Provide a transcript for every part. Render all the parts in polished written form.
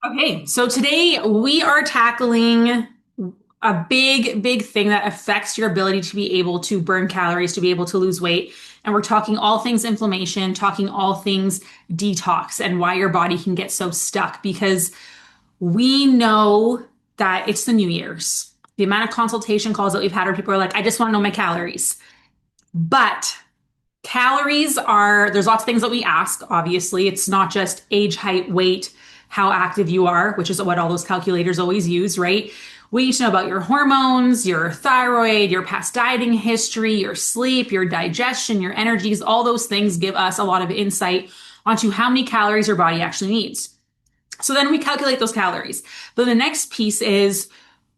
Okay, so today we are tackling a big thing that affects your ability to be able to burn calories, to be able to lose weight. And we're talking all things inflammation, talking all things detox, and why your body can get so stuck because we know that it's the New Year's. The amount of consultation calls that we've had where people are like, I just want to know my calories. But calories are, there's lots of things that we ask, obviously. It's not just age, height, weight, how active you are, which is what all those calculators always use, right? We need to know about your hormones, your thyroid, your past dieting history, your sleep, your digestion, your energies. All those things give us a lot of insight onto how many calories your body actually needs. So then we calculate those calories. But the next piece is,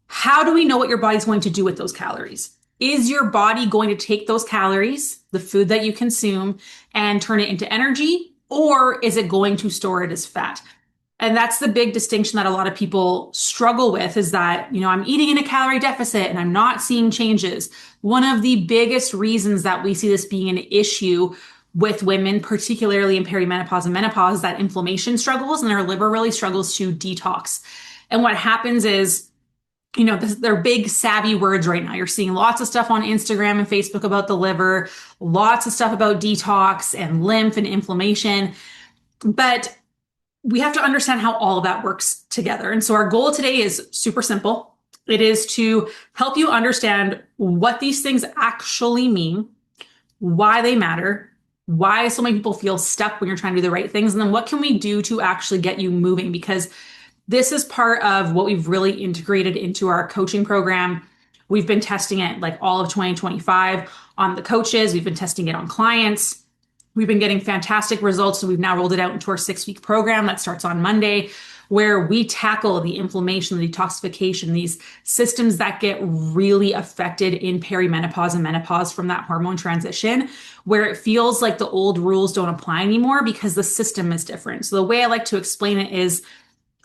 how do we know what your body's going to do with those calories? Is your body going to take those calories, the food that you consume, and turn it into energy? Or is it going to store it as fat? And that's the big distinction that a lot of people struggle with is that, I'm eating in a calorie deficit and I'm not seeing changes. One of the biggest reasons that we see this being an issue with women, particularly in perimenopause and menopause, is that inflammation struggles and their liver really struggles to detox. And what happens is, they're big savvy words right now. You're seeing lots of stuff on Instagram and Facebook about the liver, lots of stuff about detox and lymph and inflammation. But we have to understand how all of that works together. And so our goal today is super simple. It is to help you understand what these things actually mean, why they matter, why so many people feel stuck when you're trying to do the right things, and then what can we do to actually get you moving? Because this is part of what we've really integrated into our coaching program. We've been testing it like all of 2025 on the coaches. We've been testing it on clients. We've been getting fantastic results. So we've now rolled it out into our 6-week program that starts on Monday, where we tackle the inflammation, the detoxification, these systems that get really affected in perimenopause and menopause from that hormone transition, where it feels like the old rules don't apply anymore because the system is different. So the way I like to explain it is,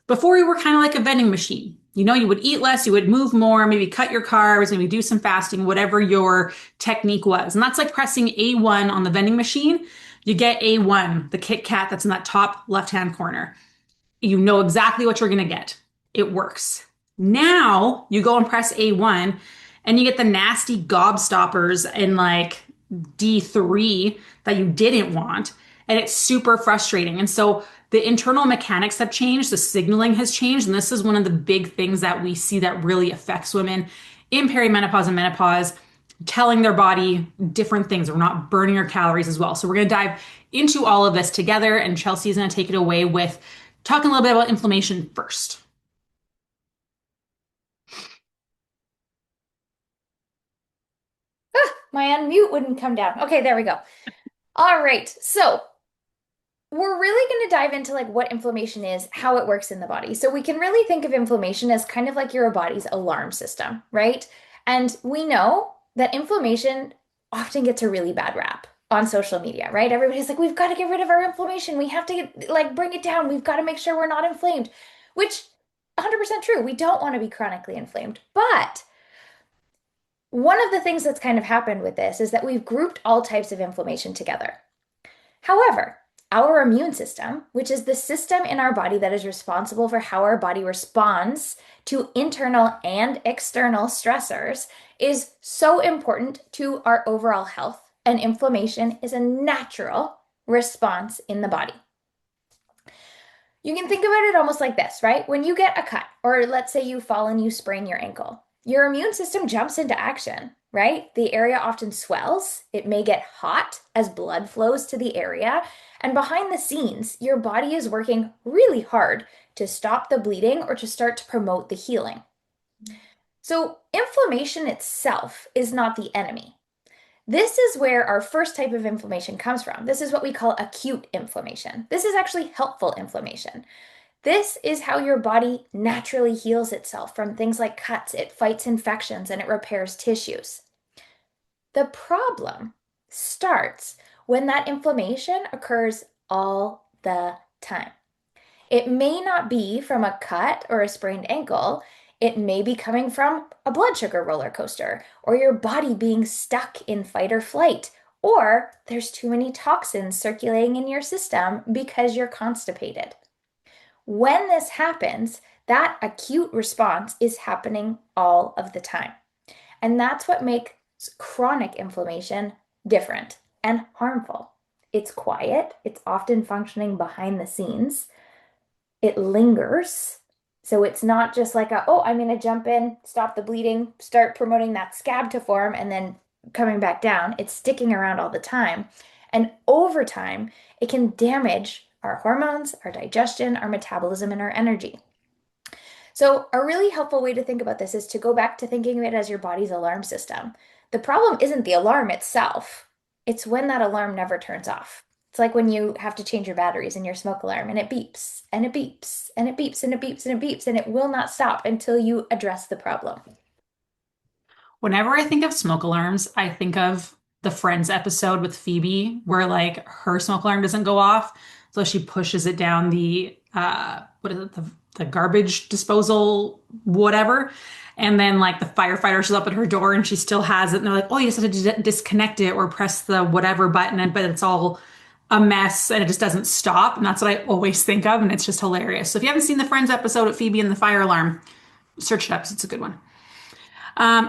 before you were kind of like a vending machine. You would eat less, you would move more, maybe cut your carbs, maybe do some fasting, whatever your technique was. And that's like pressing A1 on the vending machine. You get A1, the Kit Kat that's in that top left-hand corner. You know exactly what you're going to get. It works. Now you go and press A1 and you get the nasty gobstoppers in like D3 that you didn't want. And it's super frustrating. And so the internal mechanics have changed, the signaling has changed. And this is one of the big things that we see that really affects women in perimenopause and menopause, telling their body different things. We're not burning our calories as well. So we're going to dive into all of this together. And Chelsea's going to take it away with talking a little bit about inflammation first. My unmute wouldn't come down. Okay, there we go. All right. So we're really going to dive into like what inflammation is, how it works in the body. So we can really think of inflammation as kind of like your body's alarm system, right? And we know that inflammation often gets a really bad rap on social media, right? Everybody's like, we've got to get rid of our inflammation. We have to like bring it down. We've got to make sure we're not inflamed, which 100% true. We don't want to be chronically inflamed. But one of the things that's kind of happened with this is that we've grouped all types of inflammation together. However, our immune system, which is the system in our body that is responsible for how our body responds to internal and external stressors, is so important to our overall health, and inflammation is a natural response in the body. You can think about it almost like this, right? When you get a cut, or let's say you fall and you sprain your ankle, your immune system jumps into action, right? The area often swells. It may get hot as blood flows to the area. And behind the scenes, your body is working really hard to stop the bleeding or to start to promote the healing. So, inflammation itself is not the enemy. This is where our first type of inflammation comes from. This is what we call acute inflammation. This is actually helpful inflammation. This is how your body naturally heals itself from things like cuts. It fights infections and it repairs tissues. The problem starts when that inflammation occurs all the time. It may not be from a cut or a sprained ankle. It may be coming from a blood sugar roller coaster, or your body being stuck in fight or flight, or there's too many toxins circulating in your system because you're constipated. When this happens, that acute response is happening all of the time. And that's what makes chronic inflammation different and harmful. It's quiet, it's often functioning behind the scenes, it lingers. So it's not just like a, oh, I'm going to jump in, stop the bleeding, start promoting that scab to form, and then coming back down. It's sticking around all the time. And over time, it can damage our hormones, our digestion, our metabolism, and our energy. So, a really helpful way to think about this is to go back to thinking of it as your body's alarm system. The problem isn't the alarm itself, it's when that alarm never turns off. It's like when you have to change your batteries in your smoke alarm and it beeps and it beeps and it beeps and it beeps and it beeps and it will not stop until you address the problem. Whenever I think of smoke alarms, I think of the Friends episode with Phoebe, where like her smoke alarm doesn't go off, so she pushes it down the what is it, the garbage disposal, whatever, and then like the firefighter shows up at her door and she still has it, and they're like, "Oh, you just have to disconnect it or press the whatever button," and but it's all a mess and it just doesn't stop, and that's what I always think of, and it's just hilarious. So if you haven't seen the Friends episode with Phoebe and the fire alarm, search it up 'cause it's a good one.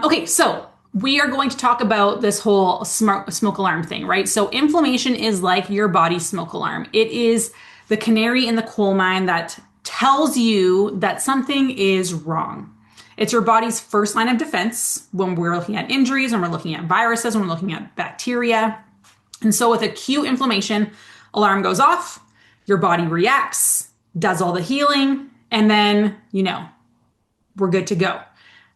Okay, so we are going to talk about this whole smoke alarm thing, right? So inflammation is like your body's smoke alarm. It is the canary in the coal mine that tells you that something is wrong. It's your body's first line of defense when we're looking at injuries, when we're looking at viruses, when we're looking at bacteria. And so with acute inflammation, alarm goes off, your body reacts, does all the healing, and then, we're good to go.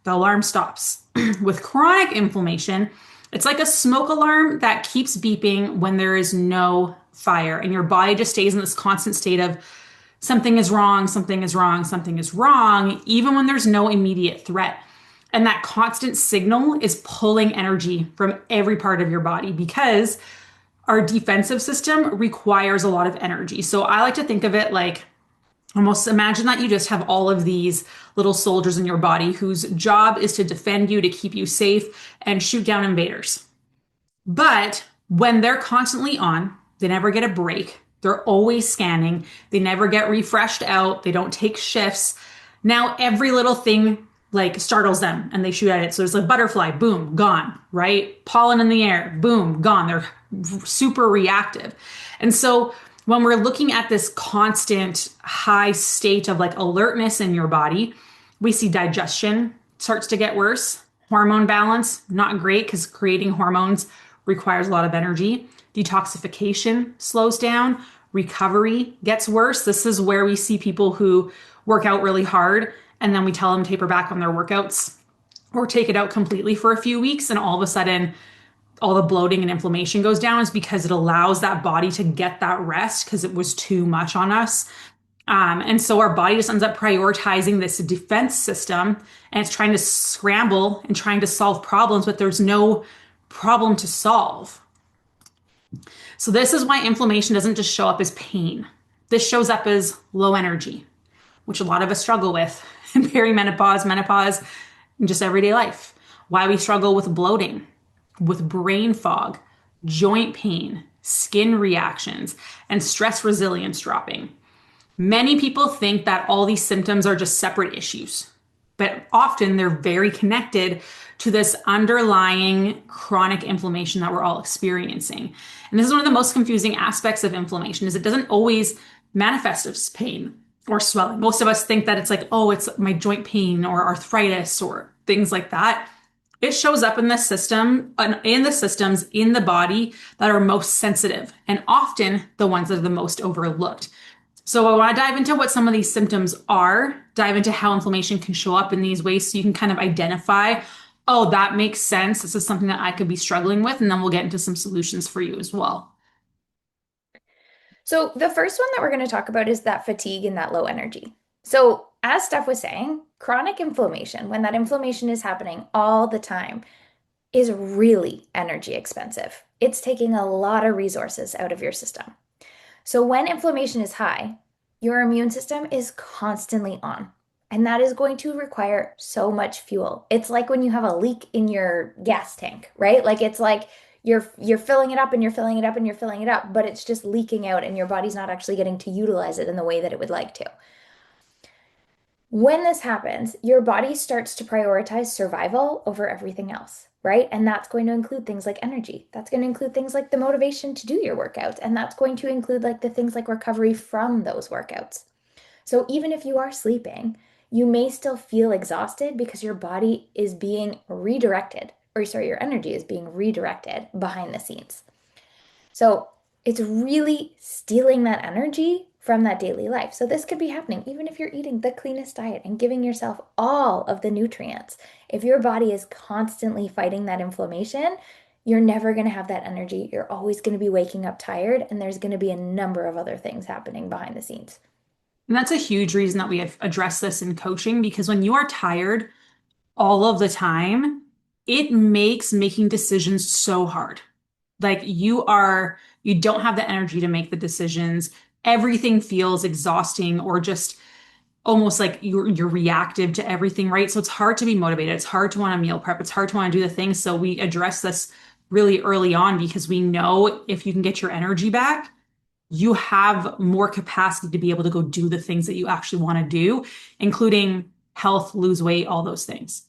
The alarm stops. With chronic inflammation, it's like a smoke alarm that keeps beeping when there is no fire, and your body just stays in this constant state of something is wrong, something is wrong, something is wrong, even when there's no immediate threat. And that constant signal is pulling energy from every part of your body because our defensive system requires a lot of energy. So I like to think of it like almost imagine that you just have all of these little soldiers in your body whose job is to defend you, to keep you safe, and shoot down invaders. But when they're constantly on, they never get a break. They're always scanning. They never get refreshed out. They don't take shifts. Now every little thing like startles them and they shoot at it. So there's a butterfly, boom, gone, right? Pollen in the air, boom, gone. They're super reactive. And so when we're looking at this constant high state of like alertness in your body, we see digestion starts to get worse. Hormone balance, not great because creating hormones requires a lot of energy. Detoxification slows down. Recovery gets worse. This is where we see people who work out really hard and then we tell them taper back on their workouts or take it out completely for a few weeks, and all of a sudden all the bloating and inflammation goes down is because it allows that body to get that rest because it was too much on us. And so our body just ends up prioritizing this defense system and it's trying to scramble and trying to solve problems, but there's no problem to solve. So this is why inflammation doesn't just show up as pain. This shows up as low energy, which a lot of us struggle with in perimenopause, menopause, and just everyday life. Why we struggle with bloating, with brain fog, joint pain, skin reactions, and stress resilience dropping. Many people think that all these symptoms are just separate issues, but often they're very connected to this underlying chronic inflammation that we're all experiencing. And this is one of the most confusing aspects of inflammation is it doesn't always manifest as pain or swelling. Most of us think that it's like, oh, it's my joint pain or arthritis or things like that. It shows up in the system, in the systems in the body that are most sensitive and often the ones that are the most overlooked. So I want to dive into what some of these symptoms are, dive into how inflammation can show up in these ways so you can kind of identify, oh, that makes sense. This is something that I could be struggling with. And then we'll get into some solutions for you as well. So, the first one that we're going to talk about is that fatigue and that low energy. So, as Steph was saying, chronic inflammation, when that inflammation is happening all the time, is really energy expensive. It's taking a lot of resources out of your system. So when inflammation is high, your immune system is constantly on, and that is going to require so much fuel. It's like when you have a leak in your gas tank, right? Like it's like you're filling it up and you're filling it up and you're filling it up, but it's just leaking out and your body's not actually getting to utilize it in the way that it would like to. When this happens, your body starts to prioritize survival over everything else, right? And that's going to include things like energy. That's going to include things like the motivation to do your workouts. And that's going to include like the things like recovery from those workouts. So even if you are sleeping, you may still feel exhausted because your body is being redirected, or sorry, your energy is being redirected behind the scenes. So it's really stealing that energy from that daily life. So this could be happening even if you're eating the cleanest diet and giving yourself all of the nutrients. If your body is constantly fighting that inflammation, you're never going to have that energy. You're always going to be waking up tired, and there's going to be a number of other things happening behind the scenes. And that's a huge reason that we have addressed this in coaching because when you are tired all of the time, it makes making decisions so hard. Like you don't have the energy to make the decisions. Everything feels exhausting or just almost like you're reactive to everything, right? So it's hard to be motivated. It's hard to want to meal prep. It's hard to want to do the things. So we address this really early on because we know if you can get your energy back, you have more capacity to be able to go do the things that you actually want to do, including health, lose weight, all those things.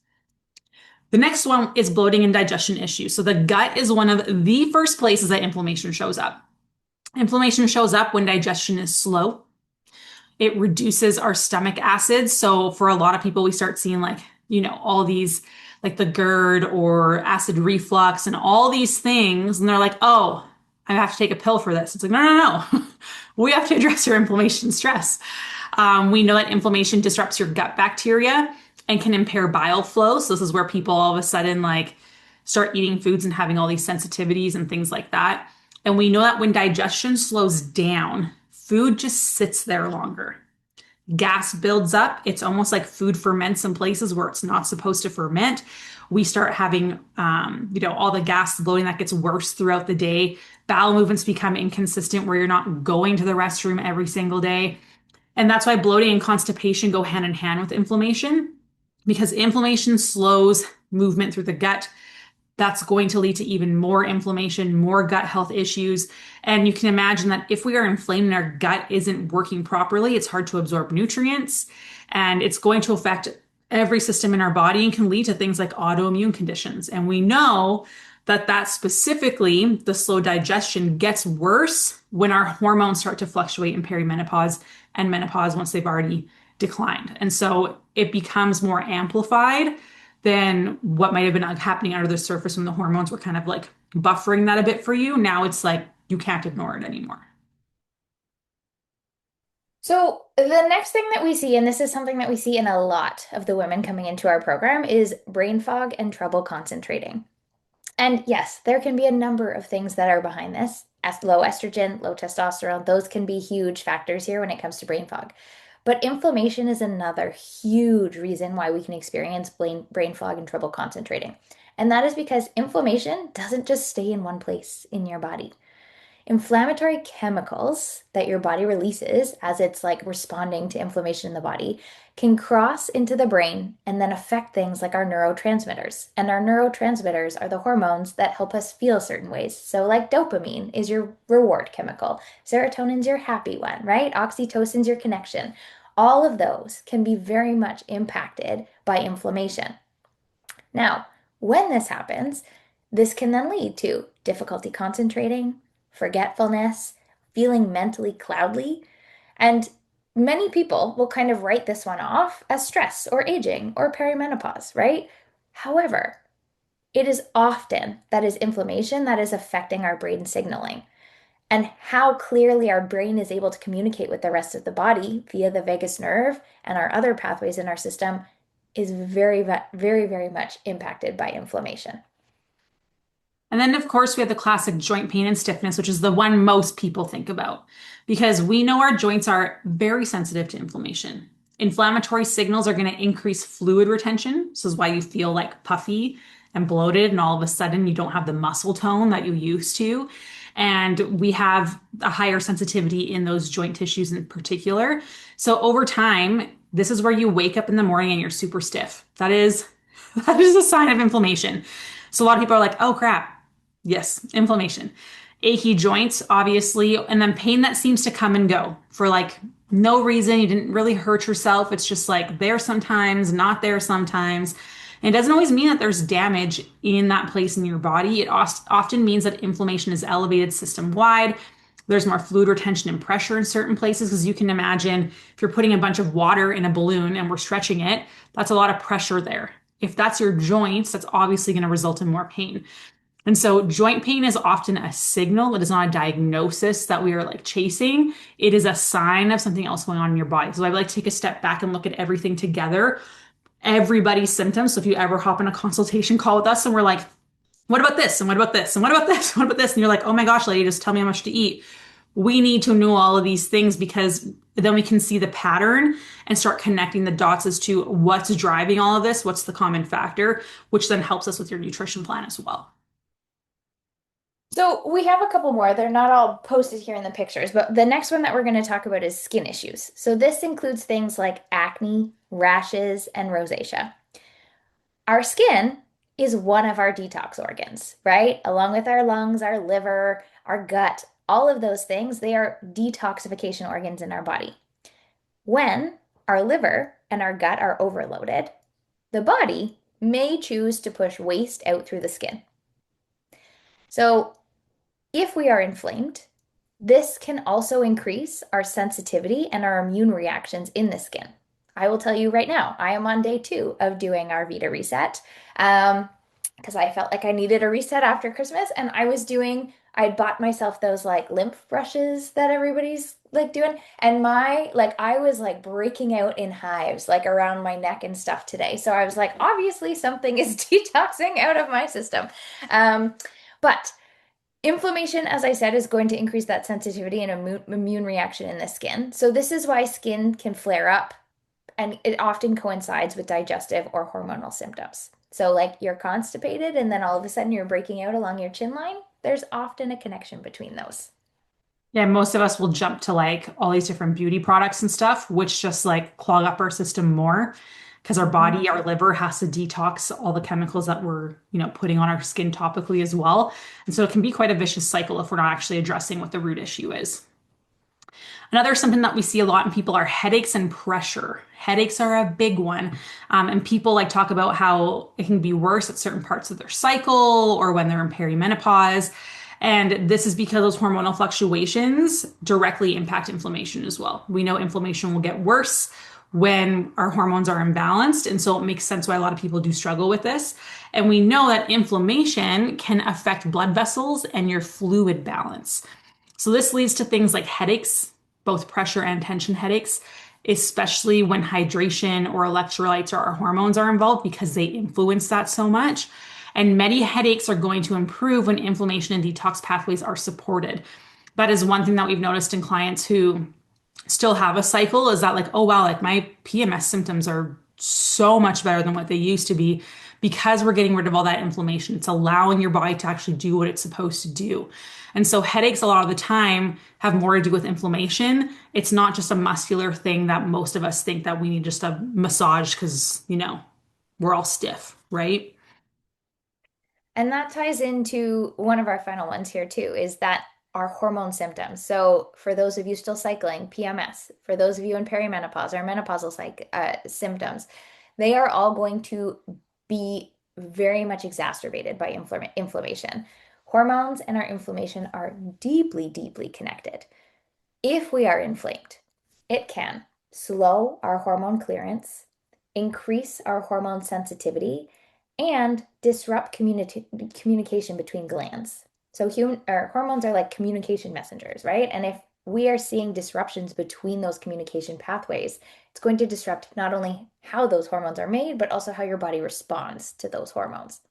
The next one is bloating and digestion issues. So the gut is one of the first places that inflammation shows up. Inflammation shows up when digestion is slow. It reduces our stomach acids. So for a lot of people, we start seeing all these like the GERD or acid reflux and all these things. And they're like, oh, I have to take a pill for this. It's like, no, no, no. We have to address your inflammation stress. We know that inflammation disrupts your gut bacteria and can impair bile flow. So this is where people all of a sudden like start eating foods and having all these sensitivities and things like that. And we know that when digestion slows down, food just sits there longer. Gas builds up. It's almost like food ferments in places where it's not supposed to ferment. We start having, all the gas bloating that gets worse throughout the day. Bowel movements become inconsistent where you're not going to the restroom every single day. And that's why bloating and constipation go hand in hand with inflammation because inflammation slows movement through the gut. That's going to lead to even more inflammation, more gut health issues. And you can imagine that if we are inflamed and our gut isn't working properly, it's hard to absorb nutrients and it's going to affect every system in our body and can lead to things like autoimmune conditions. And we know that specifically the slow digestion gets worse when our hormones start to fluctuate in perimenopause and menopause once they've already declined. And so it becomes more amplified than what might have been happening under the surface when the hormones were kind of like buffering that a bit for you. Now it's like you can't ignore it anymore. So the next thing that we see, and this is something that we see in a lot of the women coming into our program, is brain fog and trouble concentrating. And yes, there can be a number of things that are behind this. As low estrogen, low testosterone, those can be huge factors here when it comes to brain fog. But inflammation is another huge reason why we can experience brain fog and trouble concentrating. And that is because inflammation doesn't just stay in one place in your body. Inflammatory chemicals that your body releases as it's like responding to inflammation in the body can cross into the brain and then affect things like our neurotransmitters. And our neurotransmitters are the hormones that help us feel certain ways. So, like dopamine is your reward chemical, serotonin's your happy one, right? Oxytocin's your connection. All of those can be very much impacted by inflammation. Now, when this happens, this can then lead to difficulty concentrating, forgetfulness, feeling mentally cloudly, and many people will kind of write this one off as stress or aging or perimenopause, right? However, it is often that is inflammation that is affecting our brain signaling. And how clearly our brain is able to communicate with the rest of the body via the vagus nerve and our other pathways in our system is very, very, very much impacted by inflammation. And then, of course, we have the classic joint pain and stiffness, which is the one most people think about because we know our joints are very sensitive to inflammation. Inflammatory signals are going to increase fluid retention. So this is why you feel like puffy and bloated, and all of a sudden you don't have the muscle tone that you used to. And we have a higher sensitivity in those joint tissues in particular. So over time, this is where you wake up in the morning and you're super stiff. That is a sign of inflammation. So a lot of people are like, oh crap. Yes, inflammation. achy joints, obviously, and then pain that seems to come and go for like no reason. You didn't really hurt yourself. It's just like there sometimes, not there sometimes. And it doesn't always mean that there's damage in that place in your body. It often means that inflammation is elevated system wide. There's more fluid retention and pressure in certain places because you can imagine if you're putting a bunch of water in a balloon and we're stretching it, that's a lot of pressure there. If that's your joints, that's obviously going to result in more pain. And so joint pain is often a signal. It is not a diagnosis that we are like chasing. It is a sign of something else going on in your body. So I like to take a step back and look at everything together, everybody's symptoms. So if you ever hop on a consultation call with us and we're like, what about this? And what about this? And what about this? What about this? And you're like, oh my gosh, lady, just tell me how much to eat. We need to know all of these things because then we can see the pattern and start connecting the dots as to what's driving all of this, what's the common factor, which then helps us with your nutrition plan as well. So we have a couple more. They're not all posted here in the pictures, but the next one that we're going to talk about is skin issues. So this includes things like acne, rashes, and rosacea. Our skin is one of our detox organs, right? Along with our lungs, our liver, our gut, all of those things, they are detoxification organs in our body. When our liver and our gut are overloaded, the body may choose to push waste out through the skin. So if we are inflamed, this can also increase our sensitivity and our immune reactions in the skin. I will tell you right now, I am on day 2 of doing our Vita reset because I felt like I needed a reset after Christmas, and I bought myself those like lymph brushes that everybody's like doing, and I was like breaking out in hives like around my neck and stuff today. So I was like, obviously something is detoxing out of my system. But inflammation, as I said, is going to increase that sensitivity and immune reaction in the skin. So this is why skin can flare up, and it often coincides with digestive or hormonal symptoms. So like you're constipated and then all of a sudden you're breaking out along your chin line, there's often a connection between those. Yeah, most of us will jump to like all these different beauty products and stuff, which just like clog up our system more because our body, our liver has to detox all the chemicals that we're, putting on our skin topically as well. And so it can be quite a vicious cycle if we're not actually addressing what the root issue is. Another something that we see a lot in people are headaches and pressure. Headaches are a big one. And people like talk about how it can be worse at certain parts of their cycle or when they're in perimenopause. And this is because those hormonal fluctuations directly impact inflammation as well. We know inflammation will get worse when our hormones are imbalanced. And so it makes sense why a lot of people do struggle with this. And we know that inflammation can affect blood vessels and your fluid balance. So this leads to things like headaches, both pressure and tension headaches, especially when hydration or electrolytes or our hormones are involved because they influence that so much. And many headaches are going to improve when inflammation and detox pathways are supported. That is one thing that we've noticed in clients who still have a cycle is that like, oh wow, like my PMS symptoms are so much better than what they used to be because we're getting rid of all that inflammation. It's allowing your body to actually do what it's supposed to do. And so headaches a lot of the time have more to do with inflammation. It's not just a muscular thing that most of us think that we need just a massage because, we're all stiff, right? And that ties into one of our final ones here too, is that our hormone symptoms. So for those of you still cycling, PMS, for those of you in perimenopause or menopausal symptoms, they are all going to be very much exacerbated by inflammation. Hormones and our inflammation are deeply, deeply connected. If we are inflamed, it can slow our hormone clearance, increase our hormone sensitivity, and disrupt communication between glands. So our hormones are like communication messengers, right? And if we are seeing disruptions between those communication pathways, it's going to disrupt not only how those hormones are made, but also how your body responds to those hormones.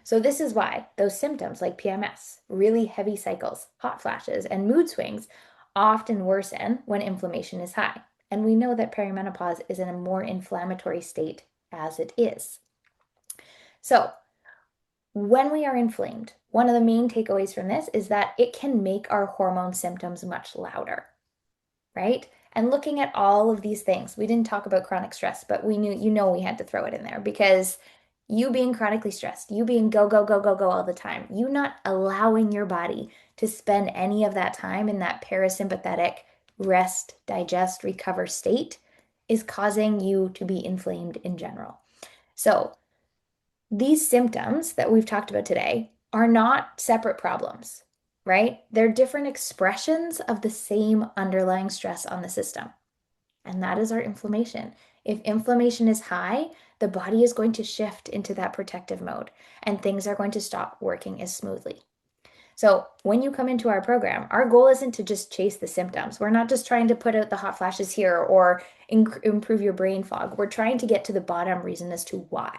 So this is why those symptoms like PMS, really heavy cycles, hot flashes, and mood swings often worsen when inflammation is high. And we know that perimenopause is in a more inflammatory state as it is. So when we are inflamed, one of the main takeaways from this is that it can make our hormone symptoms much louder, right? And looking at all of these things, we didn't talk about chronic stress, but we we had to throw it in there because you being chronically stressed, you being go, go, go, go, go all the time, you not allowing your body to spend any of that time in that parasympathetic rest, digest, recover state is causing you to be inflamed in general. So, these symptoms that we've talked about today are not separate problems, right? They're different expressions of the same underlying stress on the system, and that is our inflammation. If inflammation is high, the body is going to shift into that protective mode, and things are going to stop working as smoothly. So when you come into our program, our goal isn't to just chase the symptoms. We're not just trying to put out the hot flashes here or improve your brain fog. We're trying to get to the bottom reason as to why.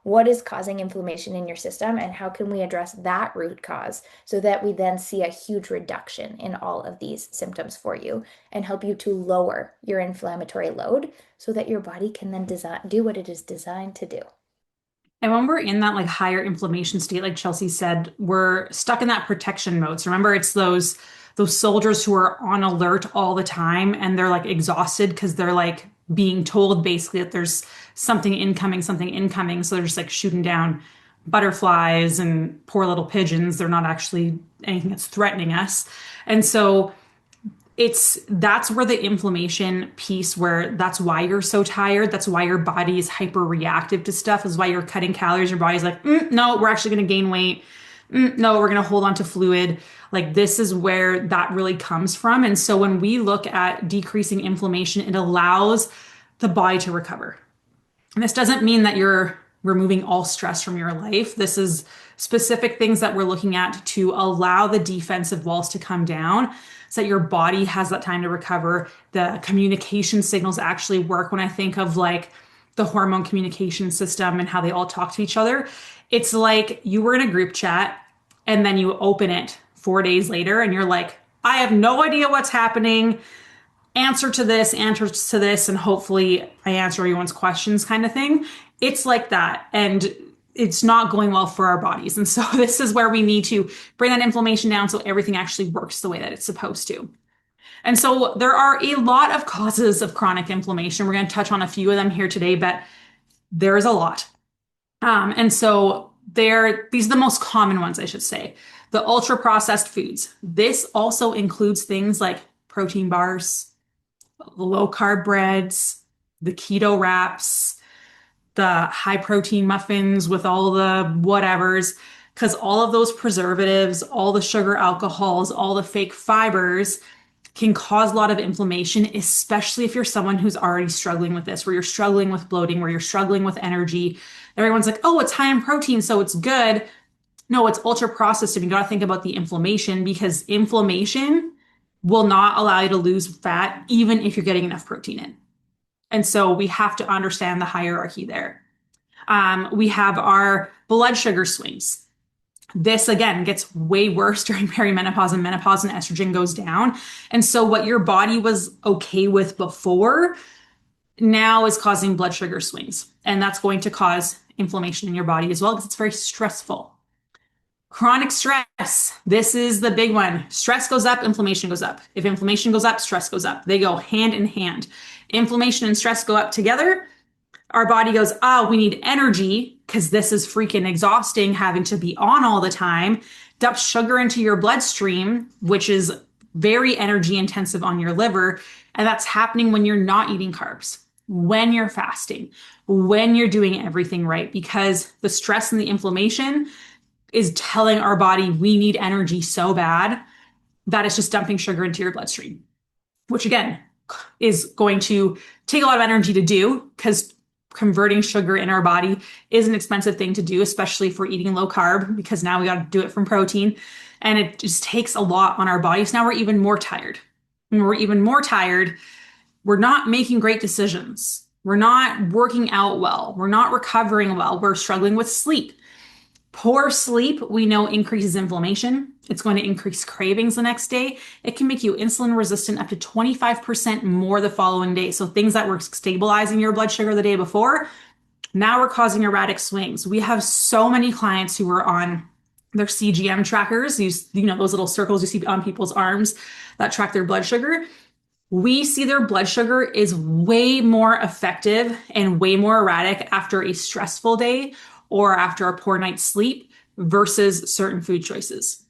What is causing inflammation in your system, and how can we address that root cause so that we then see a huge reduction in all of these symptoms for you and help you to lower your inflammatory load so that your body can then do what it is designed to do. And when we're in that like higher inflammation state, like Chelsea said, we're stuck in that protection mode. So remember, it's those soldiers who are on alert all the time and they're like exhausted because they're like being told basically that there's something incoming, something incoming. So they're just like shooting down butterflies and poor little pigeons. They're not actually anything that's threatening us. And so that's where the inflammation piece, where that's why you're so tired, that's why your body is hyper reactive to stuff, is why you're cutting calories. Your body's like, no, we're actually going to gain weight. No, we're going to hold on to fluid. Like, this is where that really comes from. And so when we look at decreasing inflammation, it allows the body to recover. And this doesn't mean that you're removing all stress from your life. This is specific things that we're looking at to allow the defensive walls to come down so that your body has that time to recover. The communication signals actually work. When I think of like the hormone communication system and how they all talk to each other, it's like you were in a group chat and then you open it 4 days later and you're like, I have no idea what's happening. Answer to this, and hopefully I answer everyone's questions kind of thing. It's like that. And it's not going well for our bodies. And so this is where we need to bring that inflammation down so everything actually works the way that it's supposed to. And so there are a lot of causes of chronic inflammation. We're going to touch on a few of them here today, but there is a lot. And so these are the most common ones, I should say. The ultra processed foods. This also includes things like protein bars, low carb breads, the keto wraps, the high protein muffins with all the whatevers, because all of those preservatives, all the sugar alcohols, all the fake fibers can cause a lot of inflammation, especially if you're someone who's already struggling with this, where you're struggling with bloating, where you're struggling with energy. Everyone's like, oh, it's high in protein, so it's good. No, it's ultra processed. And you got to think about the inflammation, because inflammation will not allow you to lose fat, even if you're getting enough protein in. And so we have to understand the hierarchy there. We have our blood sugar swings. This again gets way worse during perimenopause and menopause, and estrogen goes down. And so what your body was okay with before now is causing blood sugar swings. And that's going to cause inflammation in your body as well, because it's very stressful. Chronic stress. This is the big one. Stress goes up, inflammation goes up. If inflammation goes up, stress goes up. They go hand in hand. Inflammation and stress go up together. Our body goes, oh, we need energy because this is freaking exhausting having to be on all the time. Dumps sugar into your bloodstream, which is very energy intensive on your liver. And that's happening when you're not eating carbs, when you're fasting, when you're doing everything right, because the stress and the inflammation is telling our body we need energy so bad that it's just dumping sugar into your bloodstream, which again is going to take a lot of energy to do, because converting sugar in our body is an expensive thing to do, especially if we're eating low carb, because now we got to do it from protein. And it just takes a lot on our bodies. Now we're even more tired. When we're even more tired, we're not making great decisions. We're not working out well. We're not recovering well. We're struggling with sleep. Poor sleep, we know, increases inflammation. It's going to increase cravings the next day. It can make you insulin resistant up to 25% more the following day. So things that were stabilizing your blood sugar the day before, now we're causing erratic swings. We have so many clients who are on their CGM trackers, those little circles you see on people's arms that track their blood sugar. We see their blood sugar is way more effective and way more erratic after a stressful day or after a poor night's sleep versus certain food choices.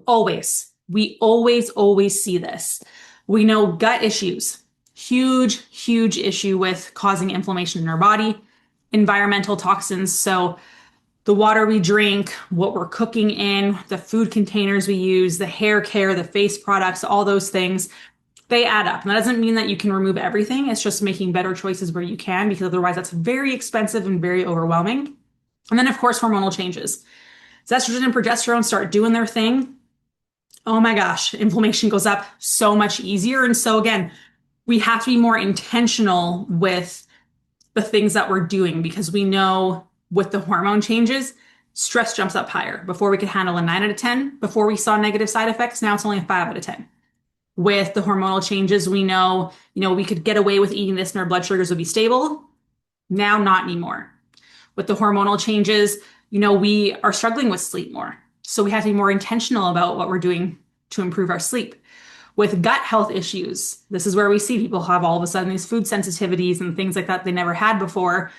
Always. We always see this. We know gut issues, huge, huge issue with causing inflammation in our body, environmental toxins. So, the water we drink, what we're cooking in, the food containers we use, the hair care, the face products, all those things, they add up. And that doesn't mean that you can remove everything. It's just making better choices where you can, because otherwise that's very expensive and very overwhelming. And then, of course, hormonal changes. So estrogen and progesterone start doing their thing. Oh my gosh, inflammation goes up so much easier. And so, again, we have to be more intentional with the things that we're doing, because we know with the hormone changes, stress jumps up higher. Before we could handle a 9 out of 10, before we saw negative side effects, now it's only a 5 out of 10. With the hormonal changes, we know, we could get away with eating this and our blood sugars would be stable. Now, not anymore. With the hormonal changes, we are struggling with sleep more. So we have to be more intentional about what we're doing to improve our sleep. With gut health issues, this is where we see people have all of a sudden these food sensitivities and things like that they never had before.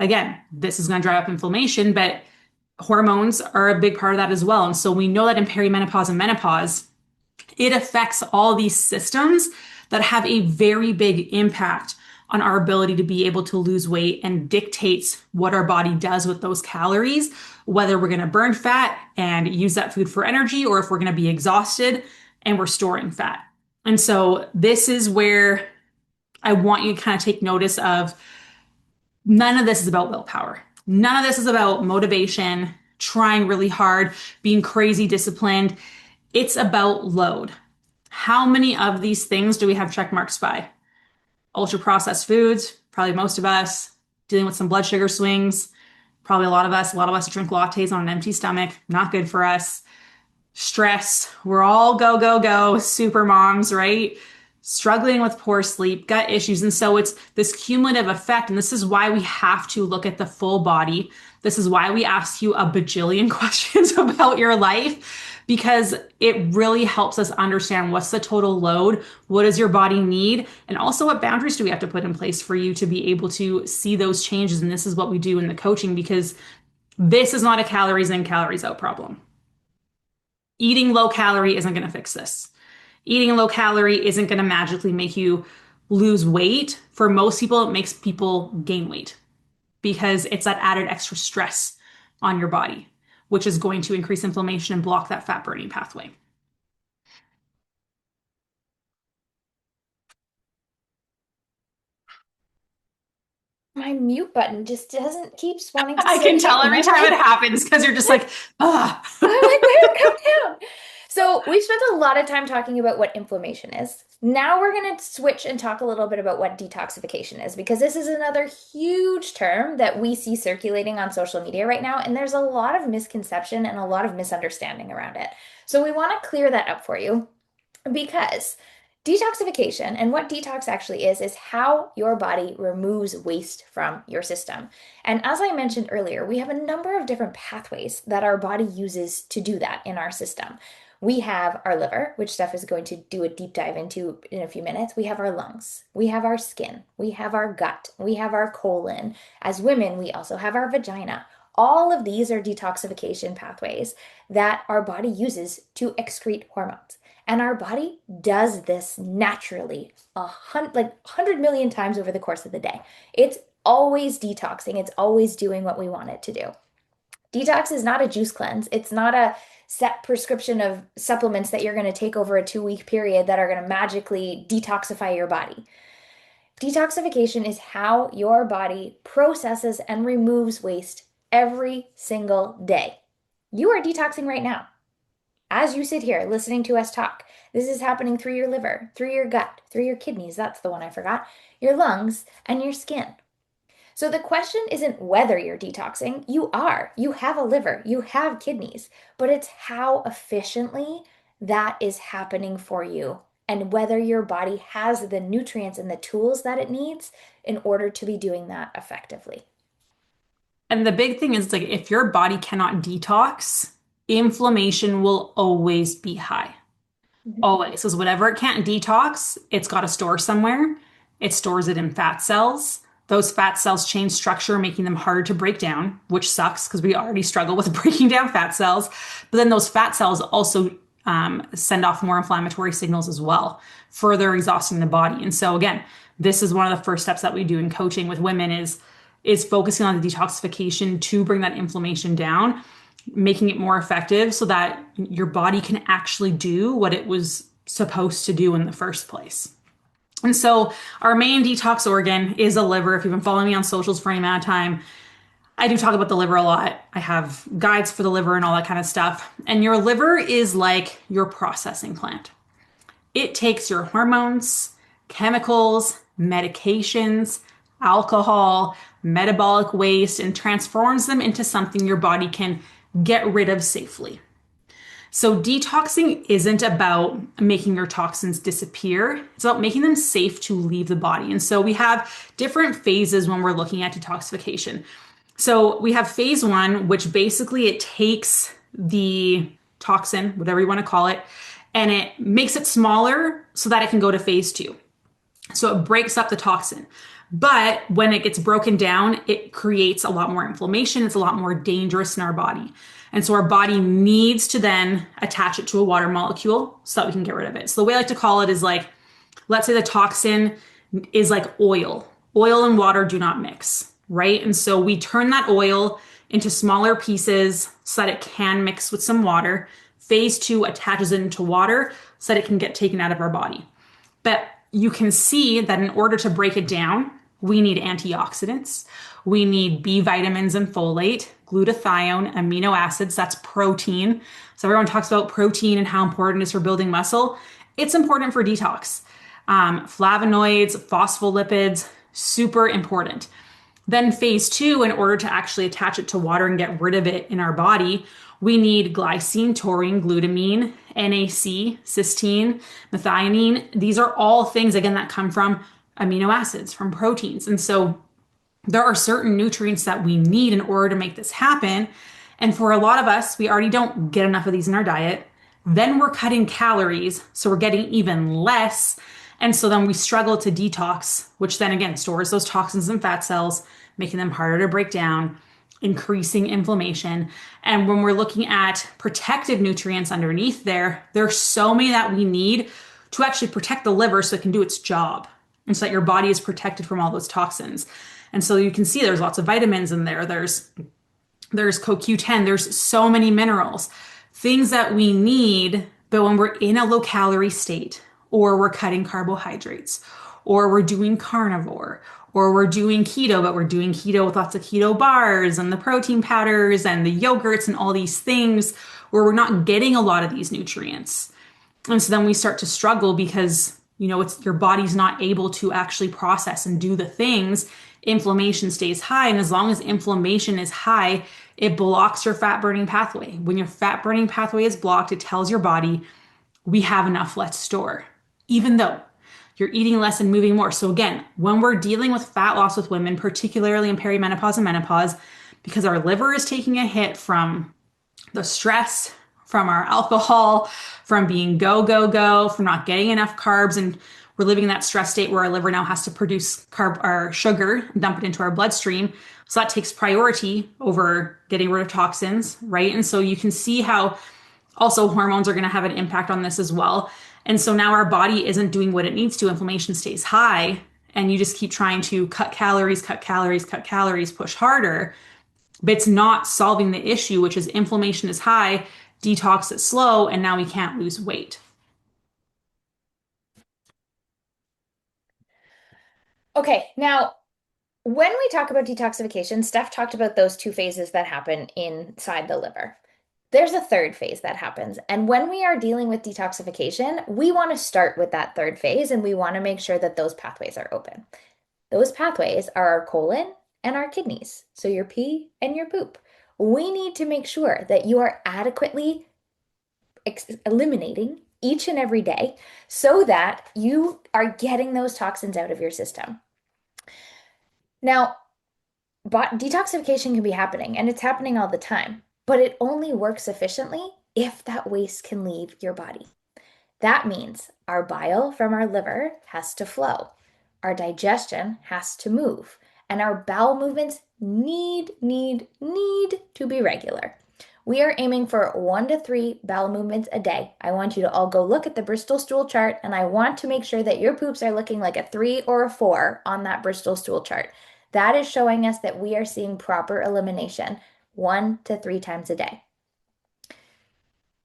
Again, this is going to drive up inflammation, but hormones are a big part of that as well. And so we know that in perimenopause and menopause, it affects all these systems that have a very big impact on our ability to be able to lose weight, and dictates what our body does with those calories, whether we're going to burn fat and use that food for energy, or if we're going to be exhausted and we're storing fat. And so this is where I want you to kind of take notice of, none of this is about willpower. None of this is about motivation, trying really hard, being crazy disciplined. It's about load. How many of these things do we have check marks by? Ultra processed foods, probably most of us. Dealing with some blood sugar swings, probably a lot of us. A lot of us drink lattes on an empty stomach, not good for us. Stress, we're all go, go, go, super moms, right? Struggling with poor sleep, gut issues. And so it's this cumulative effect. And this is why we have to look at the full body. This is why we ask you a bajillion questions about your life, because it really helps us understand what's the total load, what does your body need, and also what boundaries do we have to put in place for you to be able to see those changes. And this is what we do in the coaching, because this is not a calories in, calories out problem. Eating low calorie isn't going to fix this. Eating low calorie isn't going to magically make you lose weight. For most people, it makes people gain weight, because it's that added extra stress on your body, which is going to increase inflammation and block that fat burning pathway. My mute button just doesn't keeps wanting to I sit can tell down. every I'm time it like, happens, because you're just like, ah. I'm like, where come down? So we've spent a lot of time talking about what inflammation is. Now we're going to switch and talk a little bit about what detoxification is, because this is another huge term that we see circulating on social media right now, and there's a lot of misconception and a lot of misunderstanding around it. So we want to clear that up for you, because detoxification, and what detox actually is how your body removes waste from your system. And as I mentioned earlier, we have a number of different pathways that our body uses to do that in our system. We have our liver, which Steph is going to do a deep dive into in a few minutes. We have our lungs, we have our skin, we have our gut, we have our colon. As women, we also have our vagina. All of these are detoxification pathways that our body uses to excrete hormones. And our body does this naturally, like 100 million times over the course of the day. It's always detoxing. It's always doing what we want it to do. Detox is not a juice cleanse. It's not a set prescription of supplements that you're going to take over a 2-week period that are going to magically detoxify your body. Detoxification is how your body processes and removes waste every single day. You are detoxing right now. As you sit here listening to us talk, this is happening through your liver, through your gut, through your kidneys, that's the one I forgot, your lungs, and your skin. So the question isn't whether you're detoxing. You are. You have a liver, you have kidneys, but it's how efficiently that is happening for you, and whether your body has the nutrients and the tools that it needs in order to be doing that effectively. And the big thing is, like, if your body cannot detox, inflammation will always be high. Mhm. Always. So whatever it can't detox, it's got to store somewhere. It stores it in fat cells. Those fat cells change structure, making them harder to break down, which sucks because we already struggle with breaking down fat cells. But then those fat cells also send off more inflammatory signals as well, further exhausting the body. And so again, this is one of the first steps that we do in coaching with women is focusing on the detoxification to bring that inflammation down, making it more effective so that your body can actually do what it was supposed to do in the first place. And so our main detox organ is the liver. If you've been following me on socials for any amount of time, I do talk about the liver a lot. I have guides for the liver and all that kind of stuff. And your liver is like your processing plant. It takes your hormones, chemicals, medications, alcohol, metabolic waste, and transforms them into something your body can get rid of safely. So detoxing isn't about making your toxins disappear. It's about making them safe to leave the body. And so we have different phases when we're looking at detoxification. So we have phase one, which basically it takes the toxin, whatever you want to call it, and it makes it smaller so that it can go to phase two. So it breaks up the toxin. But when it gets broken down, it creates a lot more inflammation. It's a lot more dangerous in our body. And so our body needs to then attach it to a water molecule so that we can get rid of it. So the way I like to call it is like, let's say the toxin is like oil. Oil and water do not mix, right? And so we turn that oil into smaller pieces so that it can mix with some water. Phase two attaches it into water so that it can get taken out of our body. But you can see that in order to break it down, we need antioxidants. We need B vitamins and folate, glutathione, amino acids, that's protein. So everyone talks about protein and how important it is for building muscle. It's important for detox. Flavonoids, phospholipids, super important. Then phase two, in order to actually attach it to water and get rid of it in our body, we need glycine, taurine, glutamine, NAC, cysteine, methionine. These are all things, again, that come from amino acids, from proteins. And so there are certain nutrients that we need in order to make this happen. And for a lot of us, we already don't get enough of these in our diet. Then we're cutting calories, so we're getting even less. And so then we struggle to detox, which then again stores those toxins and fat cells, making them harder to break down, increasing inflammation. And when we're looking at protective nutrients underneath there's so many that we need to actually protect the liver so it can do its job and so that your body is protected from all those toxins. And so you can see there's lots of vitamins in there. There's CoQ10. There's so many minerals, things that we need. But when we're in a low calorie state, or we're cutting carbohydrates, or we're doing carnivore, or we're doing keto, but we're doing keto with lots of keto bars and the protein powders and the yogurts and all these things where we're not getting a lot of these nutrients. And so then we start to struggle because, it's your body's not able to actually process and do the things. Inflammation stays high. And as long as inflammation is high, it blocks your fat burning pathway. When your fat burning pathway is blocked, it tells your body we have enough, let's store, even though you're eating less and moving more. So again, when we're dealing with fat loss with women, particularly in perimenopause and menopause, because our liver is taking a hit from the stress, from our alcohol, from being go, go, go, from not getting enough carbs, and we're living in that stress state where our liver now has to produce carb or sugar, dump it into our bloodstream. So that takes priority over getting rid of toxins, right? And so you can see how also hormones are going to have an impact on this as well. And so now our body isn't doing what it needs to. Inflammation stays high, and you just keep trying to cut calories, cut calories, cut calories, push harder. But it's not solving the issue, which is inflammation is high, detox is slow, and now we can't lose weight. Okay, now when we talk about detoxification, Steph talked about those two phases that happen inside the liver. There's a third phase that happens. And when we are dealing with detoxification, we want to start with that third phase and we want to make sure that those pathways are open. Those pathways are our colon and our kidneys. So your pee and your poop. We need to make sure that you are adequately eliminating each and every day so that you are getting those toxins out of your system. Now, detoxification can be happening and it's happening all the time, but it only works efficiently if that waste can leave your body. That means our bile from our liver has to flow. Our digestion has to move. And our bowel movements need to be regular. We are aiming for 1 to 3 bowel movements a day. I want you to all go look at the Bristol stool chart, and I want to make sure that your poops are looking like a 3 or a 4 on that Bristol stool chart. That is showing us that we are seeing proper elimination 1 to 3 times a day.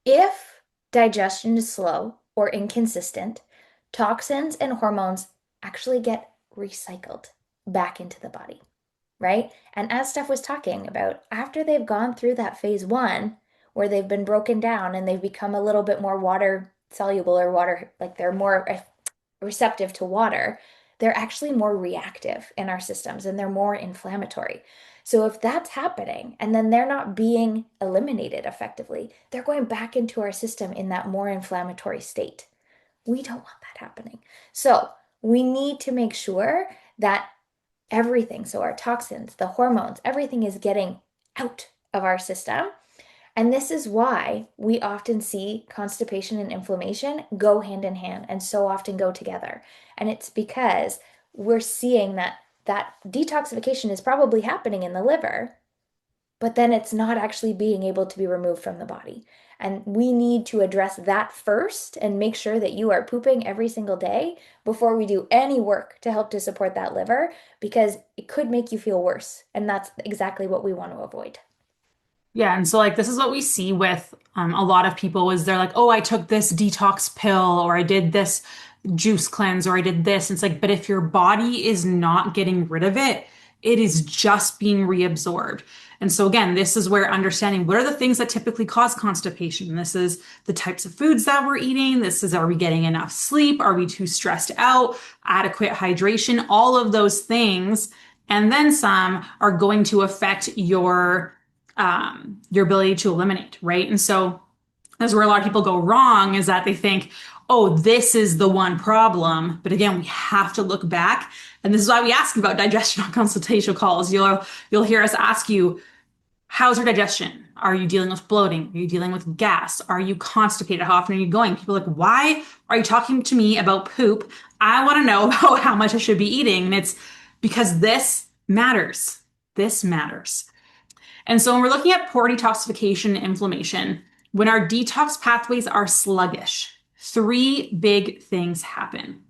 If digestion is slow or inconsistent, toxins and hormones actually get recycled back into the body, right? And as Steph was talking about, after they've gone through that phase 1, where they've been broken down and they've become a little bit more water soluble or water, like they're more receptive to water, they're actually more reactive in our systems and they're more inflammatory. So if that's happening and then they're not being eliminated effectively, they're going back into our system in that more inflammatory state. We don't want that happening. So we need to make sure that everything, so our toxins, the hormones, everything is getting out of our system. And this is why we often see constipation and inflammation go hand in hand and so often go together. And it's because we're seeing that detoxification is probably happening in the liver, but then it's not actually being able to be removed from the body. And we need to address that first and make sure that you are pooping every single day before we do any work to help to support that liver, because it could make you feel worse. And that's exactly what we want to avoid. Yeah, and so like this is what we see with a lot of people is they're like, oh, I took this detox pill or I did this juice cleanse or I did this. It's like, but if your body is not getting rid of it, it is just being reabsorbed. And so again, this is where understanding what are the things that typically cause constipation. This is the types of foods that we're eating. This is, are we getting enough sleep? Are we too stressed out? Adequate hydration? All of those things, and then some are going to affect your ability to eliminate, right? And so that's where a lot of people go wrong is that they think, oh, this is the one problem. But again, we have to look back. And this is why we ask about digestion on consultation calls. You'll hear us ask you, how's your digestion? Are you dealing with bloating? Are you dealing with gas? Are you constipated? How often are you going? People are like, why are you talking to me about poop? I want to know about how much I should be eating. And it's because this matters. This matters. And so when we're looking at poor detoxification and inflammation, when our detox pathways are sluggish, three big things happen.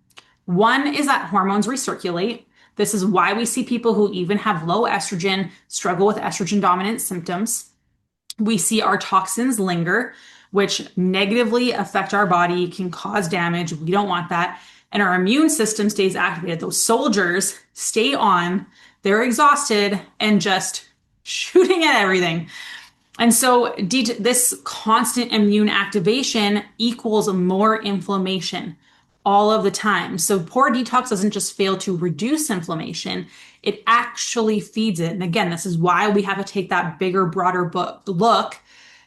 One is that hormones recirculate. This is why we see people who even have low estrogen struggle with estrogen dominant symptoms. We see our toxins linger, which negatively affect our body, can cause damage. We don't want that. And our immune system stays activated. Those soldiers stay on, they're exhausted and just shooting at everything. And so this constant immune activation equals more inflammation all of the time. So poor detox doesn't just fail to reduce inflammation, it actually feeds it. And again, this is why we have to take that bigger, broader look.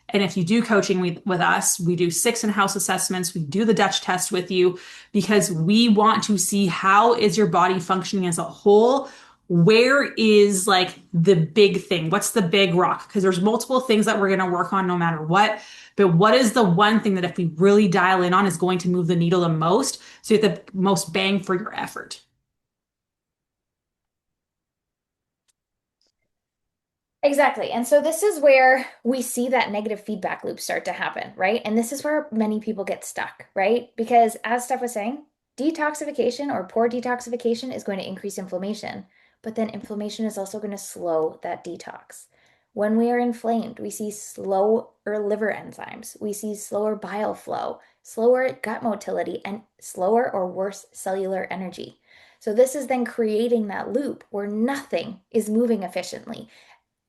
And if you do coaching with us, we do 6 in-house assessments. We do the Dutch test with you because we want to see how is your body functioning as a whole. Where is like the big thing? What's the big rock? Because there's multiple things that we're going to work on no matter what. But what is the one thing that if we really dial in on is going to move the needle the most? So you get the most bang for your effort. Exactly. And so this is where we see that negative feedback loop start to happen, right? And this is where many people get stuck, right? Because as Steph was saying, detoxification or poor detoxification is going to increase inflammation, but then inflammation is also going to slow that detox. When we are inflamed, we see slower liver enzymes, we see slower bile flow, slower gut motility, and slower or worse cellular energy. So this is then creating that loop where nothing is moving efficiently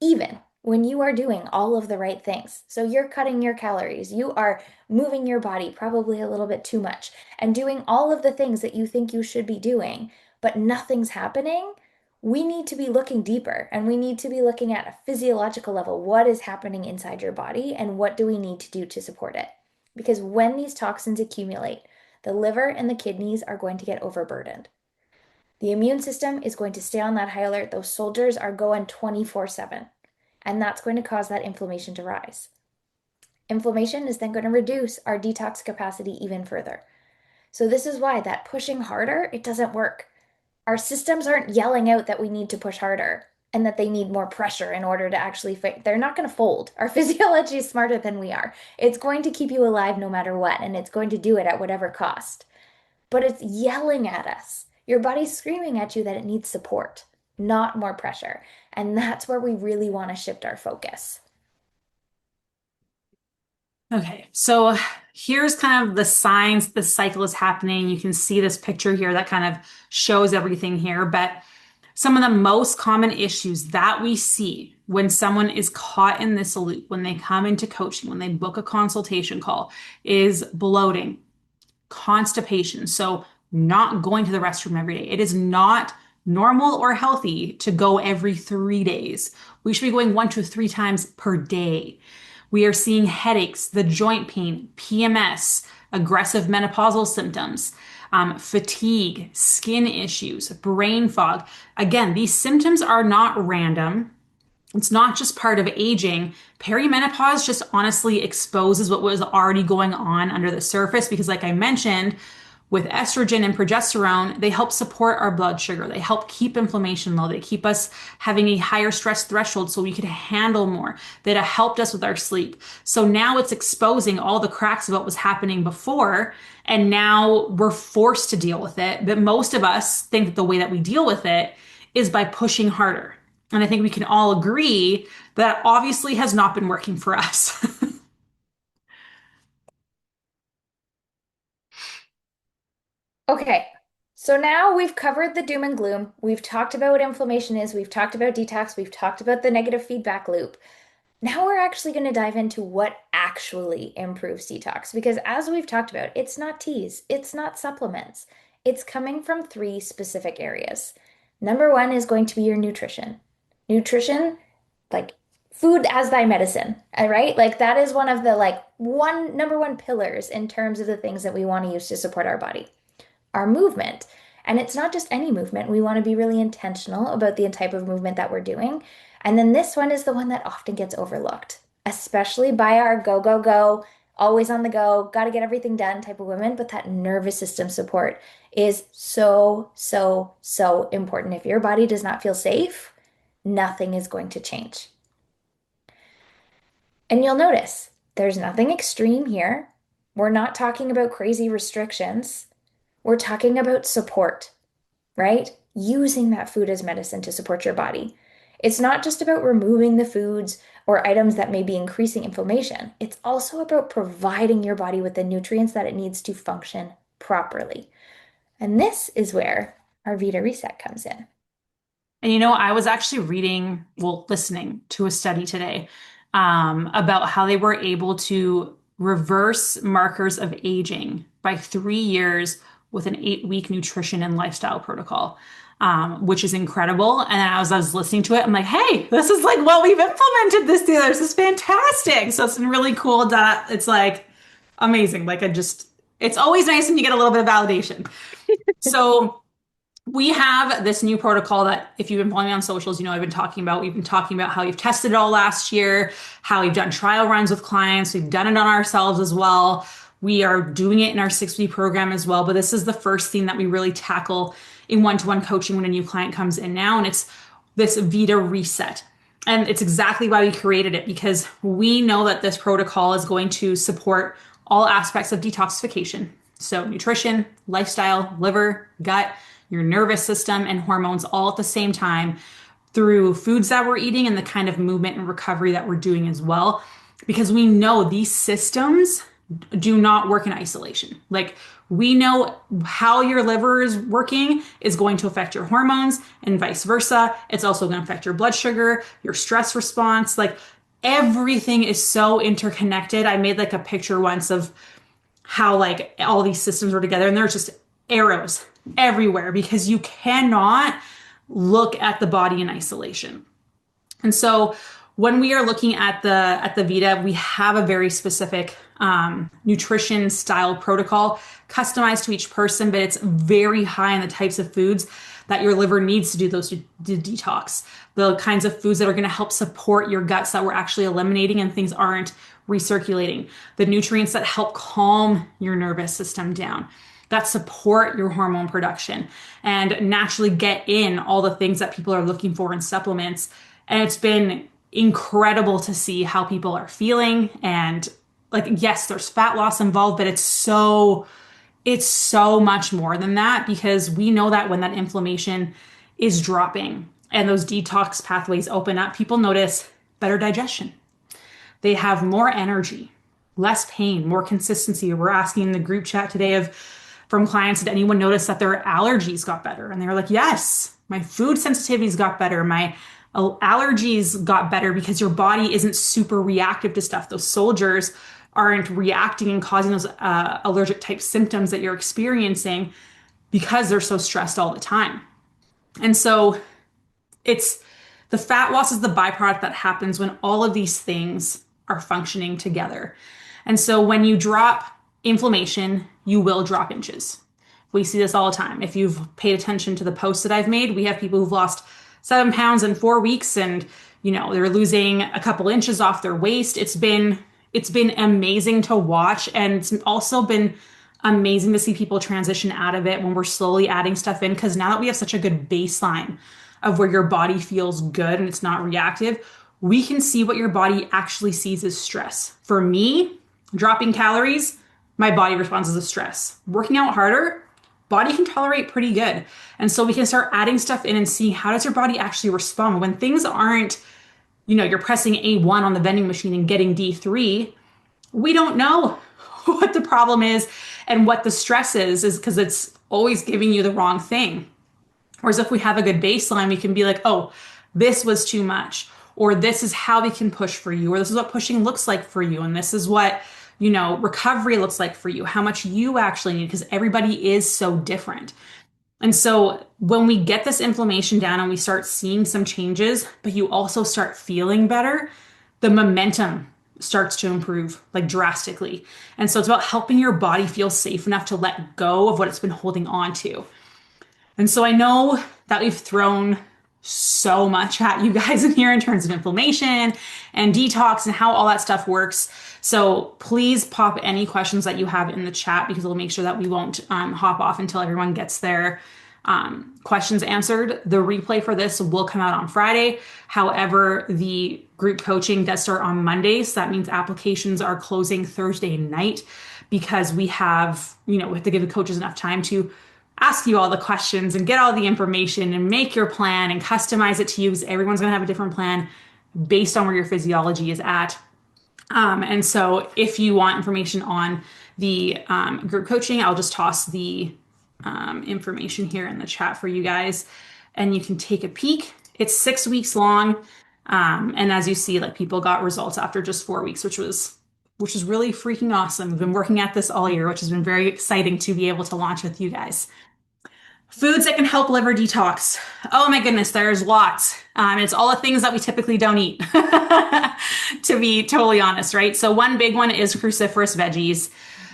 even when you are doing all of the right things. So you're cutting your calories, you are moving your body probably a little bit too much, and doing all of the things that you think you should be doing, but nothing's happening. We need to be looking deeper and we need to be looking at a physiological level. What is happening inside your body and what do we need to do to support it? Because when these toxins accumulate, the liver and the kidneys are going to get overburdened. The immune system is going to stay on that high alert. Those soldiers are going 24/7, and that's going to cause that inflammation to rise. Inflammation is then going to reduce our detox capacity even further. So this is why that pushing harder, it doesn't work. Our systems aren't yelling out that we need to push harder and that they need more pressure in order to actually fight. They're not going to fold. Our physiology is smarter than we are. It's going to keep you alive no matter what, and it's going to do it at whatever cost. But it's yelling at us. Your body's screaming at you that it needs support, not more pressure. And that's where we really want to shift our focus. Okay, so here's kind of the signs the cycle is happening. You can see this picture here that kind of shows everything here, but some of the most common issues that we see when someone is caught in this loop, when they come into coaching, when they book a consultation call, is bloating, constipation. So, not going to the restroom every day. It is not normal or healthy to go every 3 days. We should be going 1 to 3 times per day. We are seeing headaches, the joint pain, PMS, aggressive menopausal symptoms, fatigue, skin issues, brain fog. Again, these symptoms are not random. It's not just part of aging. Perimenopause just honestly exposes what was already going on under the surface because, like I mentioned, with estrogen and progesterone, they help support our blood sugar. They help keep inflammation low. They keep us having a higher stress threshold so we could handle more. That helped us with our sleep. So now it's exposing all the cracks of what was happening before. And now we're forced to deal with it. But most of us think that the way that we deal with it is by pushing harder. And I think we can all agree that obviously has not been working for us. Okay, so now we've covered the doom and gloom. We've talked about what inflammation is. We've talked about detox. We've talked about the negative feedback loop. Now we're actually going to dive into what actually improves detox because as we've talked about, it's not teas, it's not supplements. It's coming from three specific areas. Number one is going to be your nutrition. Nutrition, like food as thy medicine, all right? Like that is one of the number one pillars in terms of the things that we want to use to support our body. Our movement. And it's not just any movement. We want to be really intentional about the type of movement that we're doing. And then this one is the one that often gets overlooked, especially by our go, go, go, always on the go, got to get everything done type of women. But that nervous system support is so, so, so important. If your body does not feel safe, nothing is going to change. And you'll notice there's nothing extreme here. We're not talking about crazy restrictions. We're talking about support, right? Using that food as medicine to support your body. It's not just about removing the foods or items that may be increasing inflammation. It's also about providing your body with the nutrients that it needs to function properly. And this is where our Vita Reset comes in. And I was actually listening to a study today about how they were able to reverse markers of aging by 3 years with an 8 week nutrition and lifestyle protocol, which is incredible. And as I was listening to it, I'm like, hey, this is like what we've implemented this year. This is fantastic. So it's been really cool that it's like amazing. It's always nice when you get a little bit of validation. So we have this new protocol that if you've been following me on socials, I've been talking about. We've been talking about how we've tested it all last year, how we've done trial runs with clients. We've done it on ourselves as well. We are doing it in our 6-week program as well. But this is the first thing that we really tackle in one-to-one coaching when a new client comes in now. And it's this Vita Reset. And it's exactly why we created it, because we know that this protocol is going to support all aspects of detoxification. So nutrition, lifestyle, liver, gut, your nervous system, and hormones all at the same time through foods that we're eating and the kind of movement and recovery that we're doing as well. Because we know these systems do not work in isolation. Like we know how your liver is working is going to affect your hormones and vice versa. It's also going to affect your blood sugar, your stress response. Like everything is so interconnected. I made like a picture once of how like all these systems are together and there's just arrows everywhere because you cannot look at the body in isolation. And so when we are looking at the Vita, we have a very specific nutrition style protocol customized to each person, but it's very high on the types of foods that your liver needs to do those detox, the kinds of foods that are going to help support your guts that we're actually eliminating and things aren't recirculating, the nutrients that help calm your nervous system down. that support your hormone production and naturally get in all the things that people are looking for in supplements. And it's been incredible to see how people are feeling. And like, yes, there's fat loss involved, but it's so much more than that because we know that when that inflammation is dropping and those detox pathways open up, people notice better digestion. They have more energy, less pain, more consistency. We're asking in the group chat today of from clients, did anyone notice that their allergies got better? And they were like, yes, my food sensitivities got better. My allergies got better because your body isn't super reactive to stuff. Those soldiers aren't reacting and causing those allergic type symptoms that you're experiencing because they're so stressed all the time. And so it's the fat loss is the byproduct that happens when all of these things are functioning together. And so when you drop inflammation, you will drop inches. We see this all the time. If you've paid attention to the posts that I've made, we have people who've lost 7 pounds in 4 weeks and they're losing a couple inches off their waist. It's been amazing to watch, and it's also been amazing to see people transition out of it when we're slowly adding stuff in, because now that we have such a good baseline of where your body feels good and it's not reactive, we can see what your body actually sees as stress. For me, dropping calories, my body responds as a stress. Working out harder, body can tolerate pretty good. And so we can start adding stuff in and see how does your body actually respond when things aren't, you're pressing A1 on the vending machine and getting D3. We don't know what the problem is and what the stress is because it's always giving you the wrong thing. Whereas if we have a good baseline, we can be like, oh, this was too much, or this is how we can push for you, or this is what pushing looks like for you, and this is what, recovery looks like for you, how much you actually need, because everybody is so different. And so when we get this inflammation down and we start seeing some changes, but you also start feeling better, the momentum starts to improve like drastically. And so it's about helping your body feel safe enough to let go of what it's been holding on to. And so I know that we've thrown so much at you guys in here in terms of inflammation and detox and how all that stuff works. So please pop any questions that you have in the chat because we'll make sure that we won't hop off until everyone gets their questions answered. The replay for this will come out on Friday. However, the group coaching does start on Monday. So that means applications are closing Thursday night because we have to give the coaches enough time to ask you all the questions and get all the information and make your plan and customize it to you because everyone's going to have a different plan based on where your physiology is at. And so if you want information on the group coaching, I'll just toss the information here in the chat for you guys and you can take a peek. It's 6 weeks long. And as you see, like people got results after just 4 weeks, which is really freaking awesome. We've been working at this all year, which has been very exciting to be able to launch with you guys. Foods that can help liver detox. Oh my goodness, there's lots. It's all the things that we typically don't eat, to be totally honest, right? So one big one is cruciferous veggies.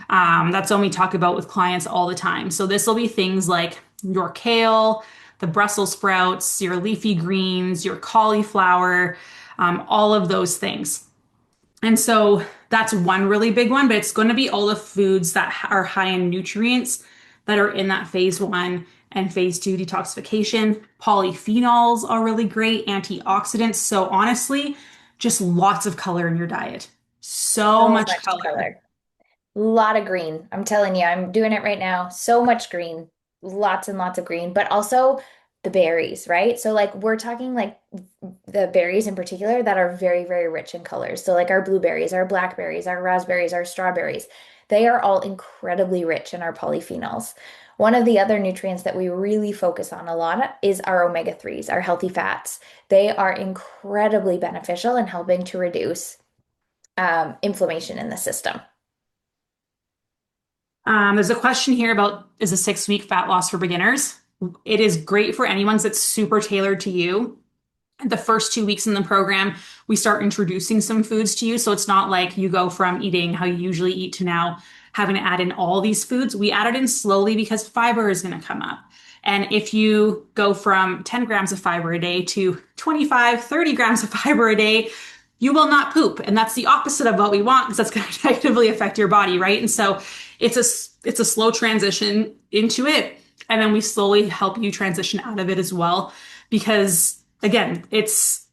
That's one we talk about with clients all the time. So this will be things like your kale, the Brussels sprouts, your leafy greens, your cauliflower, all of those things. And so that's one really big one, but it's going to be all the foods that are high in nutrients that are in that phase 1 and phase 2 detoxification. Polyphenols are really great, antioxidants. So honestly, just lots of color in your diet. So much color. A lot of green. I'm telling you, I'm doing it right now. So much green, lots and lots of green, but also the berries, right? So like we're talking like the berries in particular that are very, very rich in colors. So like our blueberries, our blackberries, our raspberries, our strawberries, they are all incredibly rich in our polyphenols. One of the other nutrients that we really focus on a lot is our omega-3s, our healthy fats. They are incredibly beneficial in helping to reduce inflammation in the system. There's a question here about is a 6-week fat loss for beginners? It is great for anyone that's super tailored to you. The first 2 weeks in the program, we start introducing some foods to you. So it's not like you go from eating how you usually eat to now having to add in all these foods. We add it in slowly because fiber is going to come up. And if you go from 10 grams of fiber a day to 25, 30 grams of fiber a day, you will not poop. And that's the opposite of what we want because that's going to negatively affect your body, right? And so it's it's a slow transition into it. And then we slowly help you transition out of it as well. Because again, it's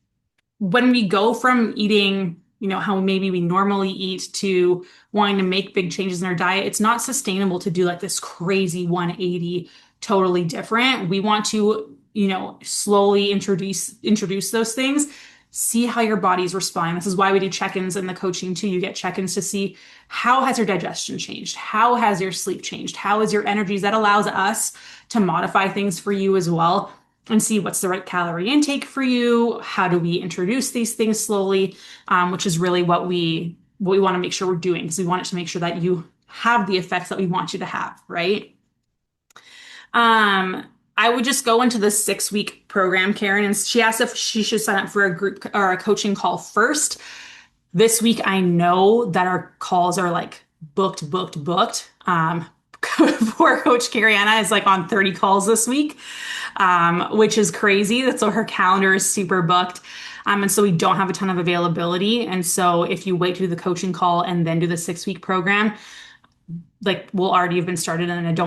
when we go from eating, how maybe we normally eat to wanting to make big changes in our diet, it's not sustainable to do like this crazy 180 totally different. We want to, slowly introduce those things, see how your body's responding. This is why we do check-ins in the coaching too. You get check-ins to see how has your digestion changed? How has your sleep changed? How is your energies? That allows us to modify things for you as well and see what's the right calorie intake for you. How do we introduce these things slowly, which is really what we want to make sure we're doing because we want it to make sure that you have the effects that we want you to have, right? I would just go into the 6 week program, Karen, and she asked if she should sign up for a group or a coaching call first. This week, I know that our calls are like booked, booked, booked. Poor Coach Kariana is like on 30 calls this week, which is crazy. So her calendar is super booked. And so we don't have a ton of availability. And so if you wait to do the coaching call and then do the 6 week program, like we'll already have been started. And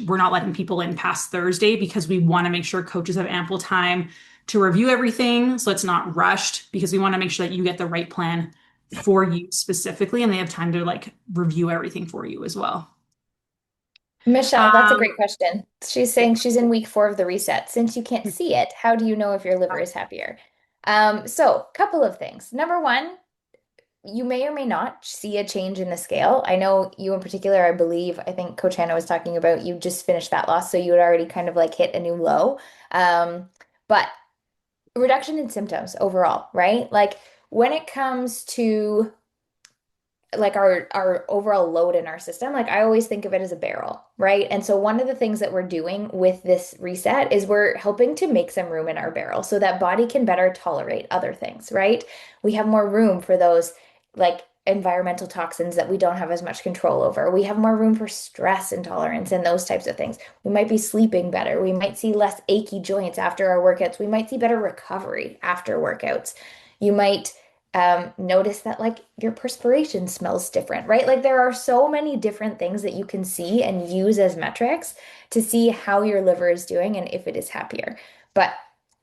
we're not letting people in past Thursday because we want to make sure coaches have ample time to review everything. So it's not rushed because we want to make sure that you get the right plan for you specifically and they have time to like review everything for you as well. Michelle, that's a Um, great question. She's saying she's in week 4 of the reset. Since you can't see it, how do you know if your liver is happier? So couple of things. Number one, you may or may not see a change in the scale. I know you in particular, I think Coach Hannah was talking about you just finished fat loss, so you had already kind of like hit a new low. But reduction in symptoms overall, right? Like when it comes to like our overall load in our system, like I always think of it as a barrel, right? And so one of the things that we're doing with this reset is we're helping to make some room in our barrel so that body can better tolerate other things, right? We have more room for those like environmental toxins that we don't have as much control over. We have more room for stress intolerance and those types of things. We might be sleeping better. We might see less achy joints after our workouts. We might see better recovery after workouts. You might notice that like your perspiration smells different, right? Like there are so many different things that you can see and use as metrics to see how your liver is doing and if it is happier. But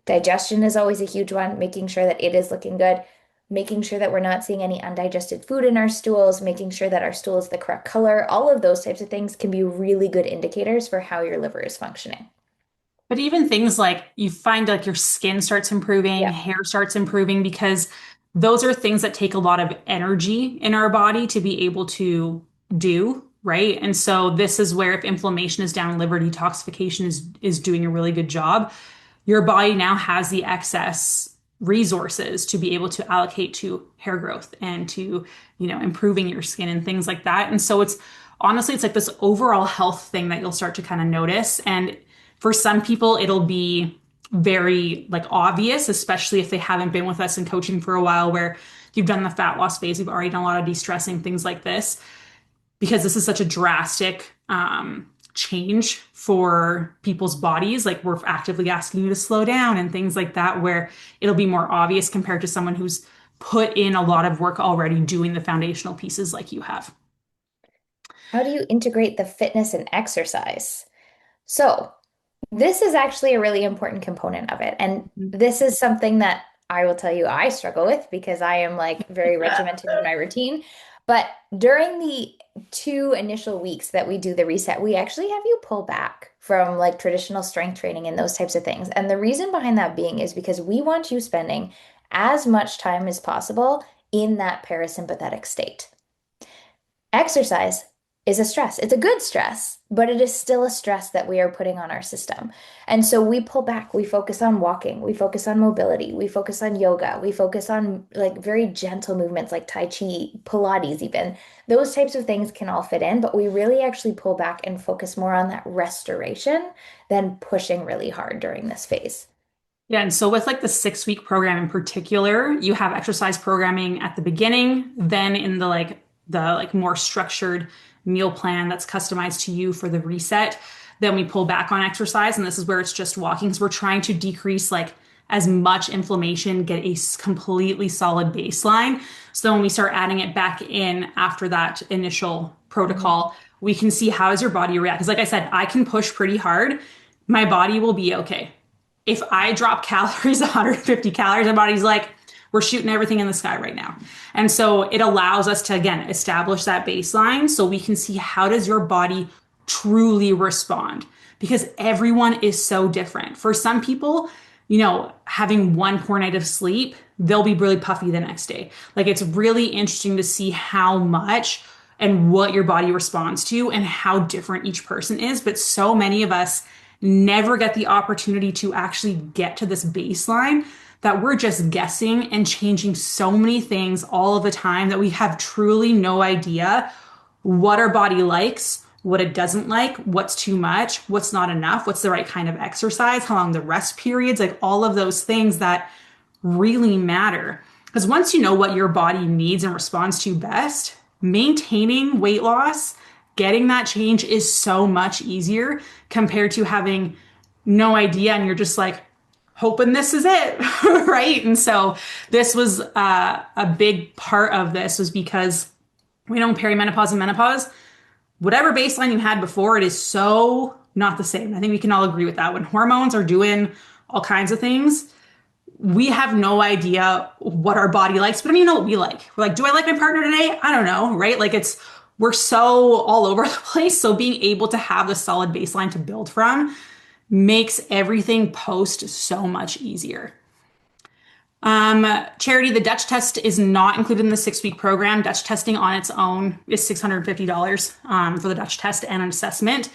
digestion is always a huge one, making sure that it is looking good, making sure that we're not seeing any undigested food in our stools, making sure that our stool is the correct color. All of those types of things can be really good indicators for how your liver is functioning. but even things like you find like your skin starts improving, Yep. hair starts improving because those are things that take a lot of energy in our body to be able to do, right? And so this is where if inflammation is down, liver detoxification is doing a really good job. Your body now has the excess resources to be able to allocate to hair growth and to, improving your skin and things like that. And so it's honestly, it's like this overall health thing that you'll start to kind of notice. And for some people, it'll be very like obvious, especially if they haven't been with us in coaching for a while, where you've done the fat loss phase, you've already done a lot of de-stressing, things like this, because this is such a drastic change for people's bodies. Like we're actively asking you to slow down and things like that, where it'll be more obvious compared to someone who's put in a lot of work already doing the foundational pieces like you have. How do you integrate the fitness and exercise? So, this is actually a really important component of it. And this is something that I will tell you I struggle with because I am like very regimented in my routine. But during the 2 initial weeks that we do the reset, we actually have you pull back from like traditional strength training and those types of things. And the reason behind that being is because we want you spending as much time as possible in that parasympathetic state. Exercise is a stress. It's a good stress, but it is still a stress that we are putting on our system. And so we pull back, we focus on walking, we focus on mobility, we focus on yoga, we focus on like very gentle movements like Tai Chi, Pilates, even. Those types of things can all fit in, but we really actually pull back and focus more on that restoration than pushing really hard during this phase. Yeah, and so with like the 6 week program in particular, you have exercise programming at the beginning, then in the more structured meal plan that's customized to you for the reset. Then we pull back on exercise, and this is where it's just walking. So we're trying to decrease like as much inflammation, get a completely solid baseline. So when we start adding it back in after that initial Mhm. protocol, We can see how does your body react. Because like I said, I can push pretty hard. My body will be okay. If I drop calories, 150 calories, my body's like, we're shooting everything in the sky right now. And so it allows us to, again, establish that baseline so we can see how does your body truly respond because everyone is so different. For some people, having one poor night of sleep, they'll be really puffy the next day. Like it's really interesting to see how much and what your body responds to and how different each person is. But so many of us never get the opportunity to actually get to this baseline that we're just guessing and changing so many things all of the time that we have truly no idea what our body likes, what it doesn't like, what's too much, what's not enough, what's the right kind of exercise, how long the rest periods, like all of those things that really matter. Because once you know what your body needs and responds to best, maintaining weight loss, getting that change is so much easier compared to having no idea and you're just like hoping this is it, right? And so this was a big part of this was because we know perimenopause and menopause, whatever baseline you had before, it is so not the same. I think we can all agree with that. When hormones are doing all kinds of things, we have no idea what our body likes, but I mean, you know what we like. We're like, do I like my partner today? I don't know, right? Like we're so all over the place. So being able to have the solid baseline to build from makes everything post so much easier. Charity, the Dutch test is not included in the 6 week program. Dutch testing on its own is $650 for the Dutch test and an assessment.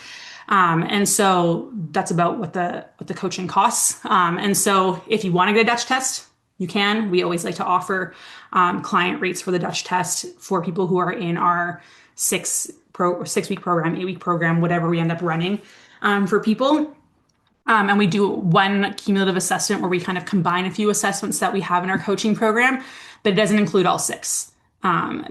And so that's about what the coaching costs. And so if you want to get a Dutch test, you can. We always like to offer client rates for the Dutch test for people who are in our 6 week program, 8 week program, whatever we end up running for people. And we do one cumulative assessment where we kind of combine a few assessments that we have in our coaching program, but it doesn't include all 6.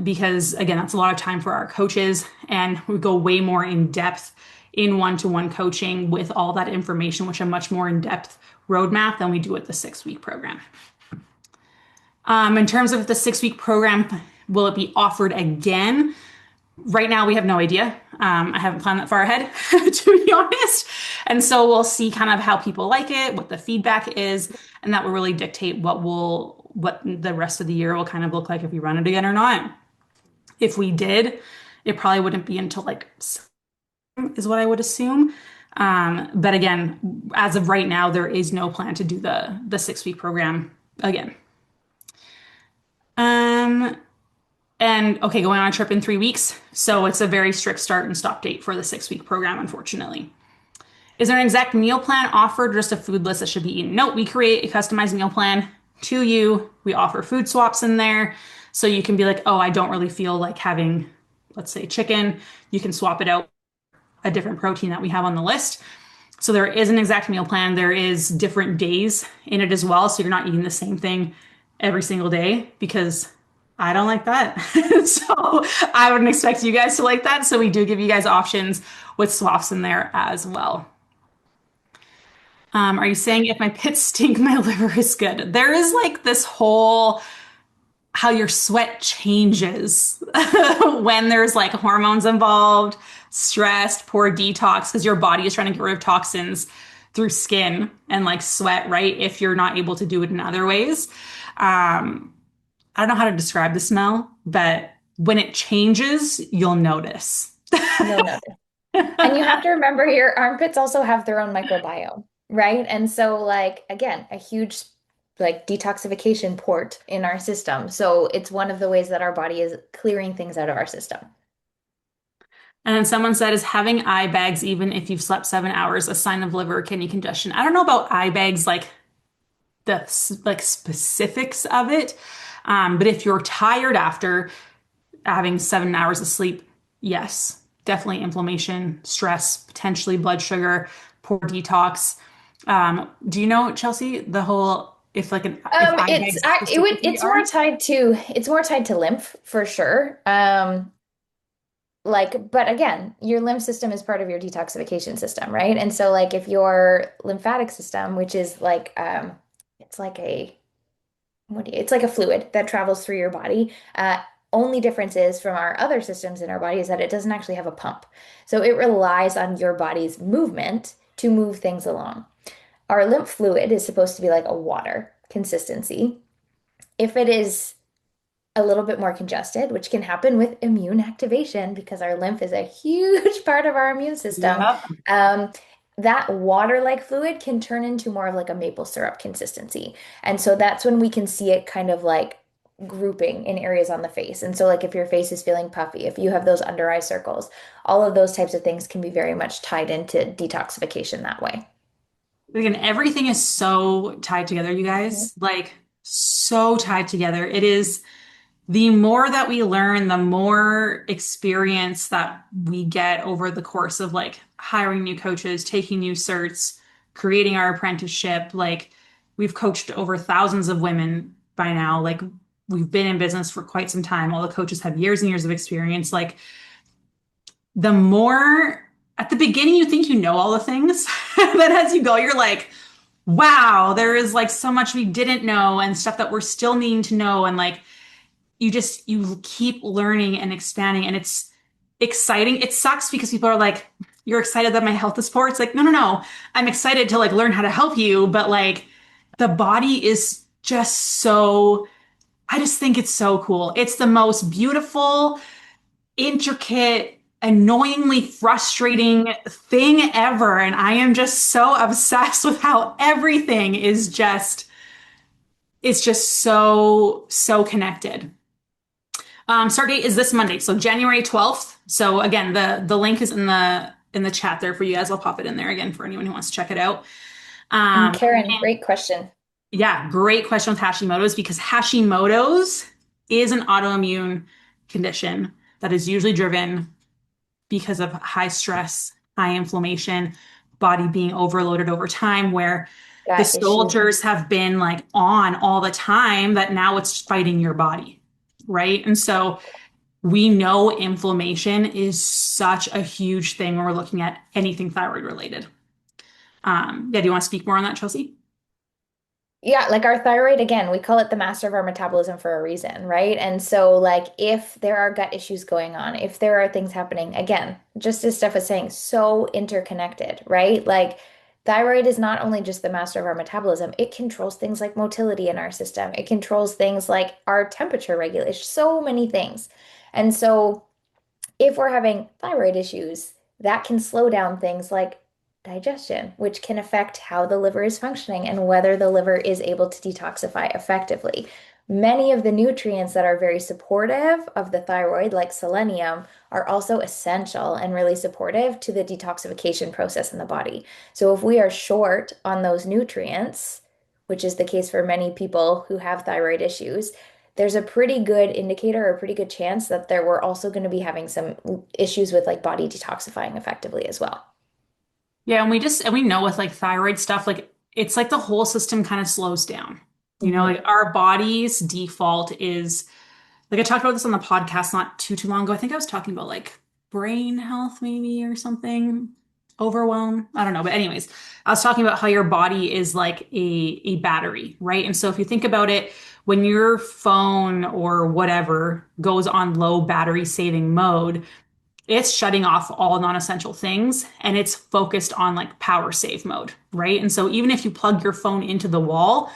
Because again, that's a lot of time for our coaches and we go way more in depth in one-to-one coaching with all that information, which a much more in-depth roadmap than we do with the 6 week program. In terms of the 6 week program, will it be offered again? Right now, we have no idea. I haven't planned that far ahead, to be honest. And so we'll see kind of how people like it, what the feedback is, and that will really dictate what the rest of the year will kind of look like if we run it again or not. If we did, it probably wouldn't be until like is what I would assume. But again, as of right now, there is no plan to do the 6 week program again. And okay, going on a trip in 3 weeks. So it's a very strict start and stop date for the 6 week program, unfortunately. Is there an exact meal plan offered or just a food list that should be eaten? No, we create a customized meal plan to you. We offer food swaps in there. So you can be like, oh, I don't really feel like having, let's say, chicken. You can swap it out a different protein that we have on the list. So there is an exact meal plan. There is different days in it as well. So you're not eating the same thing every single day because I don't like that. So I wouldn't expect you guys to like that. So we do give you guys options with swaps in there as well. Are you saying if my pits stink, my liver is good? There is like this whole how your sweat changes when there's like hormones involved, stress, poor detox, because your body is trying to get rid of toxins through skin and like sweat, right? If you're not able to do it in other ways. I don't know how to describe the smell, but when it changes, you'll notice. You'll notice. And you have to remember your armpits also have their own microbiome, right? And so, like, again, a huge like detoxification port in our system. So it's one of the ways that our body is clearing things out of our system. And then someone said, is having eye bags, even if you've slept 7 hours, a sign of liver or kidney congestion? I don't know about eye bags, like the like specifics of it. But if you're tired after having 7 hours of sleep, yes, definitely inflammation, stress, potentially blood sugar, poor detox. Do you know, Chelsea, the whole if like an if eye bags specifically it's are? more tied to lymph for sure. Like, but again, your lymph system is part of your detoxification system, right? And so like if your lymphatic system, which is like it's like a it's like a fluid that travels through your body. Only difference is from our other systems in our body is that it doesn't actually have a pump. So it relies on your body's movement to move things along. Our lymph fluid is supposed to be like a water consistency. If it is a little bit more congested, which can happen with immune activation because our lymph is a huge part of our immune system. Yeah. Um, that water-like fluid can turn into more of like a maple syrup consistency. And so that's when we can see it kind of like grouping in areas on the face. And so like if your face is feeling puffy, if you have those under eye circles, all of those types of things can be very much tied into detoxification that way. Again, everything is so tied together, you Mhm. guys. Like, so tied together. It is the more that we learn, the more experience that we get over the course of like hiring new coaches, taking new certs, creating our apprenticeship. Like, we've coached over thousands of women by now. Like, we've been in business for quite some time. All the coaches have years and years of experience. Like, the more at the beginning you think you know all the things, then as you go, you're like, wow, there is like so much we didn't know and stuff that we're still needing to know. And like, you keep learning and expanding, and it's exciting. It sucks because people are like, you're excited that my health is poor. It's like, no, no, no. I'm excited to like learn how to help you, but like the body is just so, I just think it's so cool. It's the most beautiful, intricate, annoyingly frustrating thing ever. And I am just so obsessed with how everything is just, it's just so, so connected. Start date is this Monday, so January 12th. So again, the link is in the chat there for you guys. I'll pop it in there again for anyone who wants to check it out. And Um, Karen, great question. yeah, great question with Hashimoto's because Hashimoto's is an autoimmune condition that is usually driven because of high stress, high inflammation, body being overloaded over time, where the Gut issues. soldiers have been like on all the time that now it's fighting your body, right? And so we know inflammation is such a huge thing when we're looking at anything thyroid related. Yeah, do you want to speak more on that, Chelsea? Yeah, like our thyroid, again, we call it the master of our metabolism for a reason, right? And so, like, if there are gut issues going on, if there are things happening, again, just as Steph was saying, so interconnected, right? Like, thyroid is not only just the master of our metabolism, it controls things like motility in our system, it controls things like our temperature regulation, so many things. And so, if we're having thyroid issues, that can slow down things like digestion, which can affect how the liver is functioning and whether the liver is able to detoxify effectively. Many of the nutrients that are very supportive of the thyroid, like selenium, are also essential and really supportive to the detoxification process in the body. So, if we are short on those nutrients, which is the case for many people who have thyroid issues, there's a pretty good indicator or a pretty good chance that there we're also going to be having some issues with like body detoxifying effectively as well. Yeah, and we know with like thyroid stuff, like it's like the whole system kind of slows down. You know, Mhm. like our body's default is like I talked about this on the podcast not too long ago. I think I was talking about like brain health maybe or something, overwhelm. I don't know. But anyways, I was talking about how your body is like a battery, right? And so if you think about it, when your phone or whatever goes on low battery saving mode, it's shutting off all non-essential things and it's focused on like power save mode, right? And so even if you plug your phone into the wall,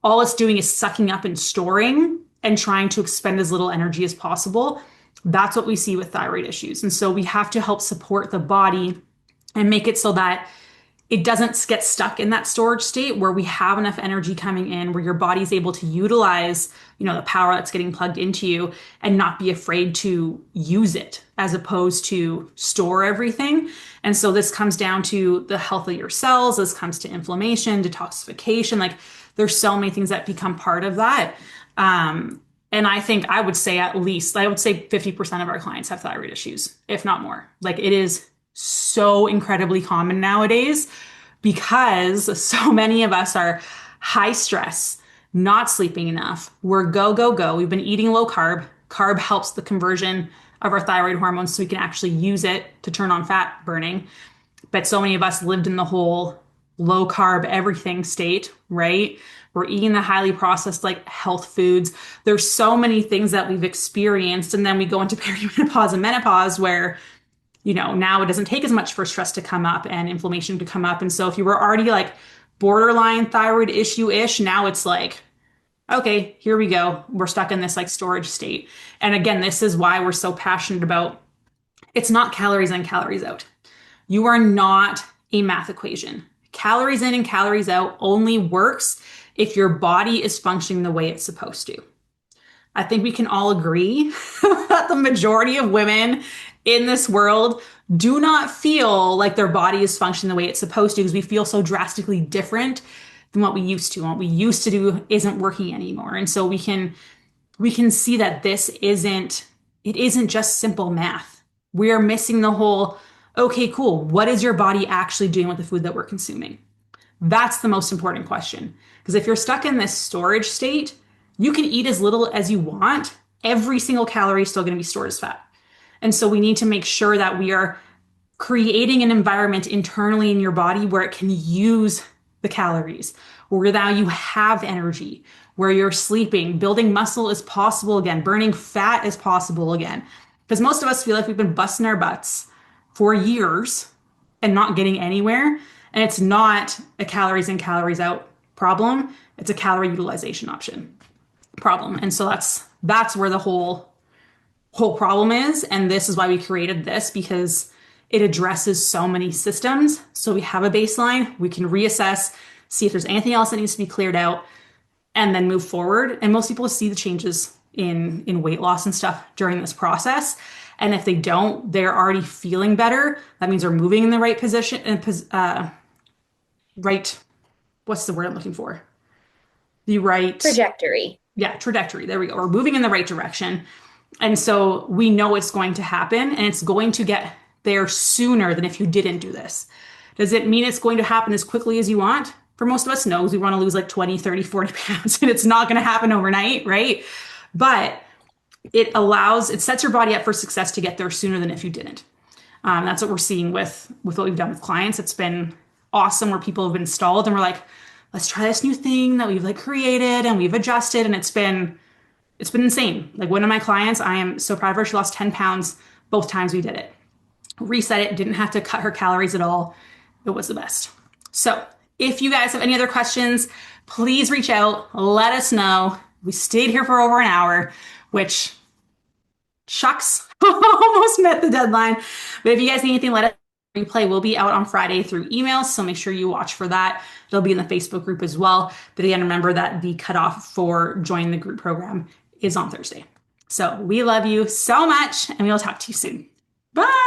all it's doing is sucking up and storing and trying to expend as little energy as possible. That's what we see with thyroid issues. And so we have to help support the body and make it so that it doesn't get stuck in that storage state where we have enough energy coming in where your body's able to utilize, you know, the power that's getting plugged into you and not be afraid to use it as opposed to store everything. And so this comes down to the health of your cells, this comes to inflammation, detoxification, like there's so many things that become part of that. And I think I would say at least, I would say 50% of our clients have thyroid issues, if not more. Like it is so incredibly common nowadays because so many of us are high stress, not sleeping enough. We're go, go, go. We've been eating low carb. Carb helps the conversion of our thyroid hormones so we can actually use it to turn on fat burning. But so many of us lived in the whole low carb, everything state, right? We're eating the highly processed, like health foods. There's so many things that we've experienced. And then we go into perimenopause and menopause where, now it doesn't take as much for stress to come up and inflammation to come up. And so if you were already like borderline thyroid issue-ish, now it's like, okay, here we go. We're stuck in this like storage state. And again, this is why we're so passionate about it's not calories in, calories out. You are not a math equation. Calories in and calories out only works if your body is functioning the way it's supposed to. I think we can all agree that the majority of women in this world do not feel like their body is functioning the way it's supposed to because we feel so drastically different than what we used to. What we used to do isn't working anymore. And so we can see that it isn't just simple math. We are missing the whole, okay, cool. What is your body actually doing with the food that we're consuming? That's the most important question. Because if you're stuck in this storage state, you can eat as little as you want. Every single calorie is still going to be stored as fat. And so we need to make sure that we are creating an environment internally in your body where it can use the calories, where now you have energy, where you're sleeping, building muscle is possible again, burning fat is possible again. Because most of us feel like we've been busting our butts for years and not getting anywhere. And it's not a calories in, calories out problem. It's a calorie utilization option problem. And so that's where the whole problem is. And this is why we created this, because it addresses so many systems. So we have a baseline, we can reassess, see if there's anything else that needs to be cleared out, and then move forward. And most people see the changes in weight loss and stuff during this process. And if they don't, they're already feeling better. That means they're moving in the right position and right, what's the word I'm looking for? The right, Trajectory. yeah, trajectory. There we go. We're moving in the right direction. And so we know it's going to happen and it's going to get there sooner than if you didn't do this. Does it mean it's going to happen as quickly as you want? For most of us, no, because we want to lose like 20, 30, 40 pounds and it's not going to happen overnight, right? But it sets your body up for success to get there sooner than if you didn't. That's what we're seeing with what we've done with clients. It's been awesome where people have been stalled and we're like, let's try this new thing that we've like created and we've adjusted and it's been insane. Like one of my clients, I am so proud of her. She lost 10 pounds both times we did it. Reset it, didn't have to cut her calories at all. It was the best. So if you guys have any other questions, please reach out. Let us know. We stayed here for over an hour, which shucks, almost met the deadline. But if you guys need anything, let us know. Replay will be out on Friday through email, so make sure you watch for that. It'll be in the Facebook group as well. But again, remember that the cutoff for joining the group program is on Thursday. So we love you so much, and we'll talk to you soon. Bye.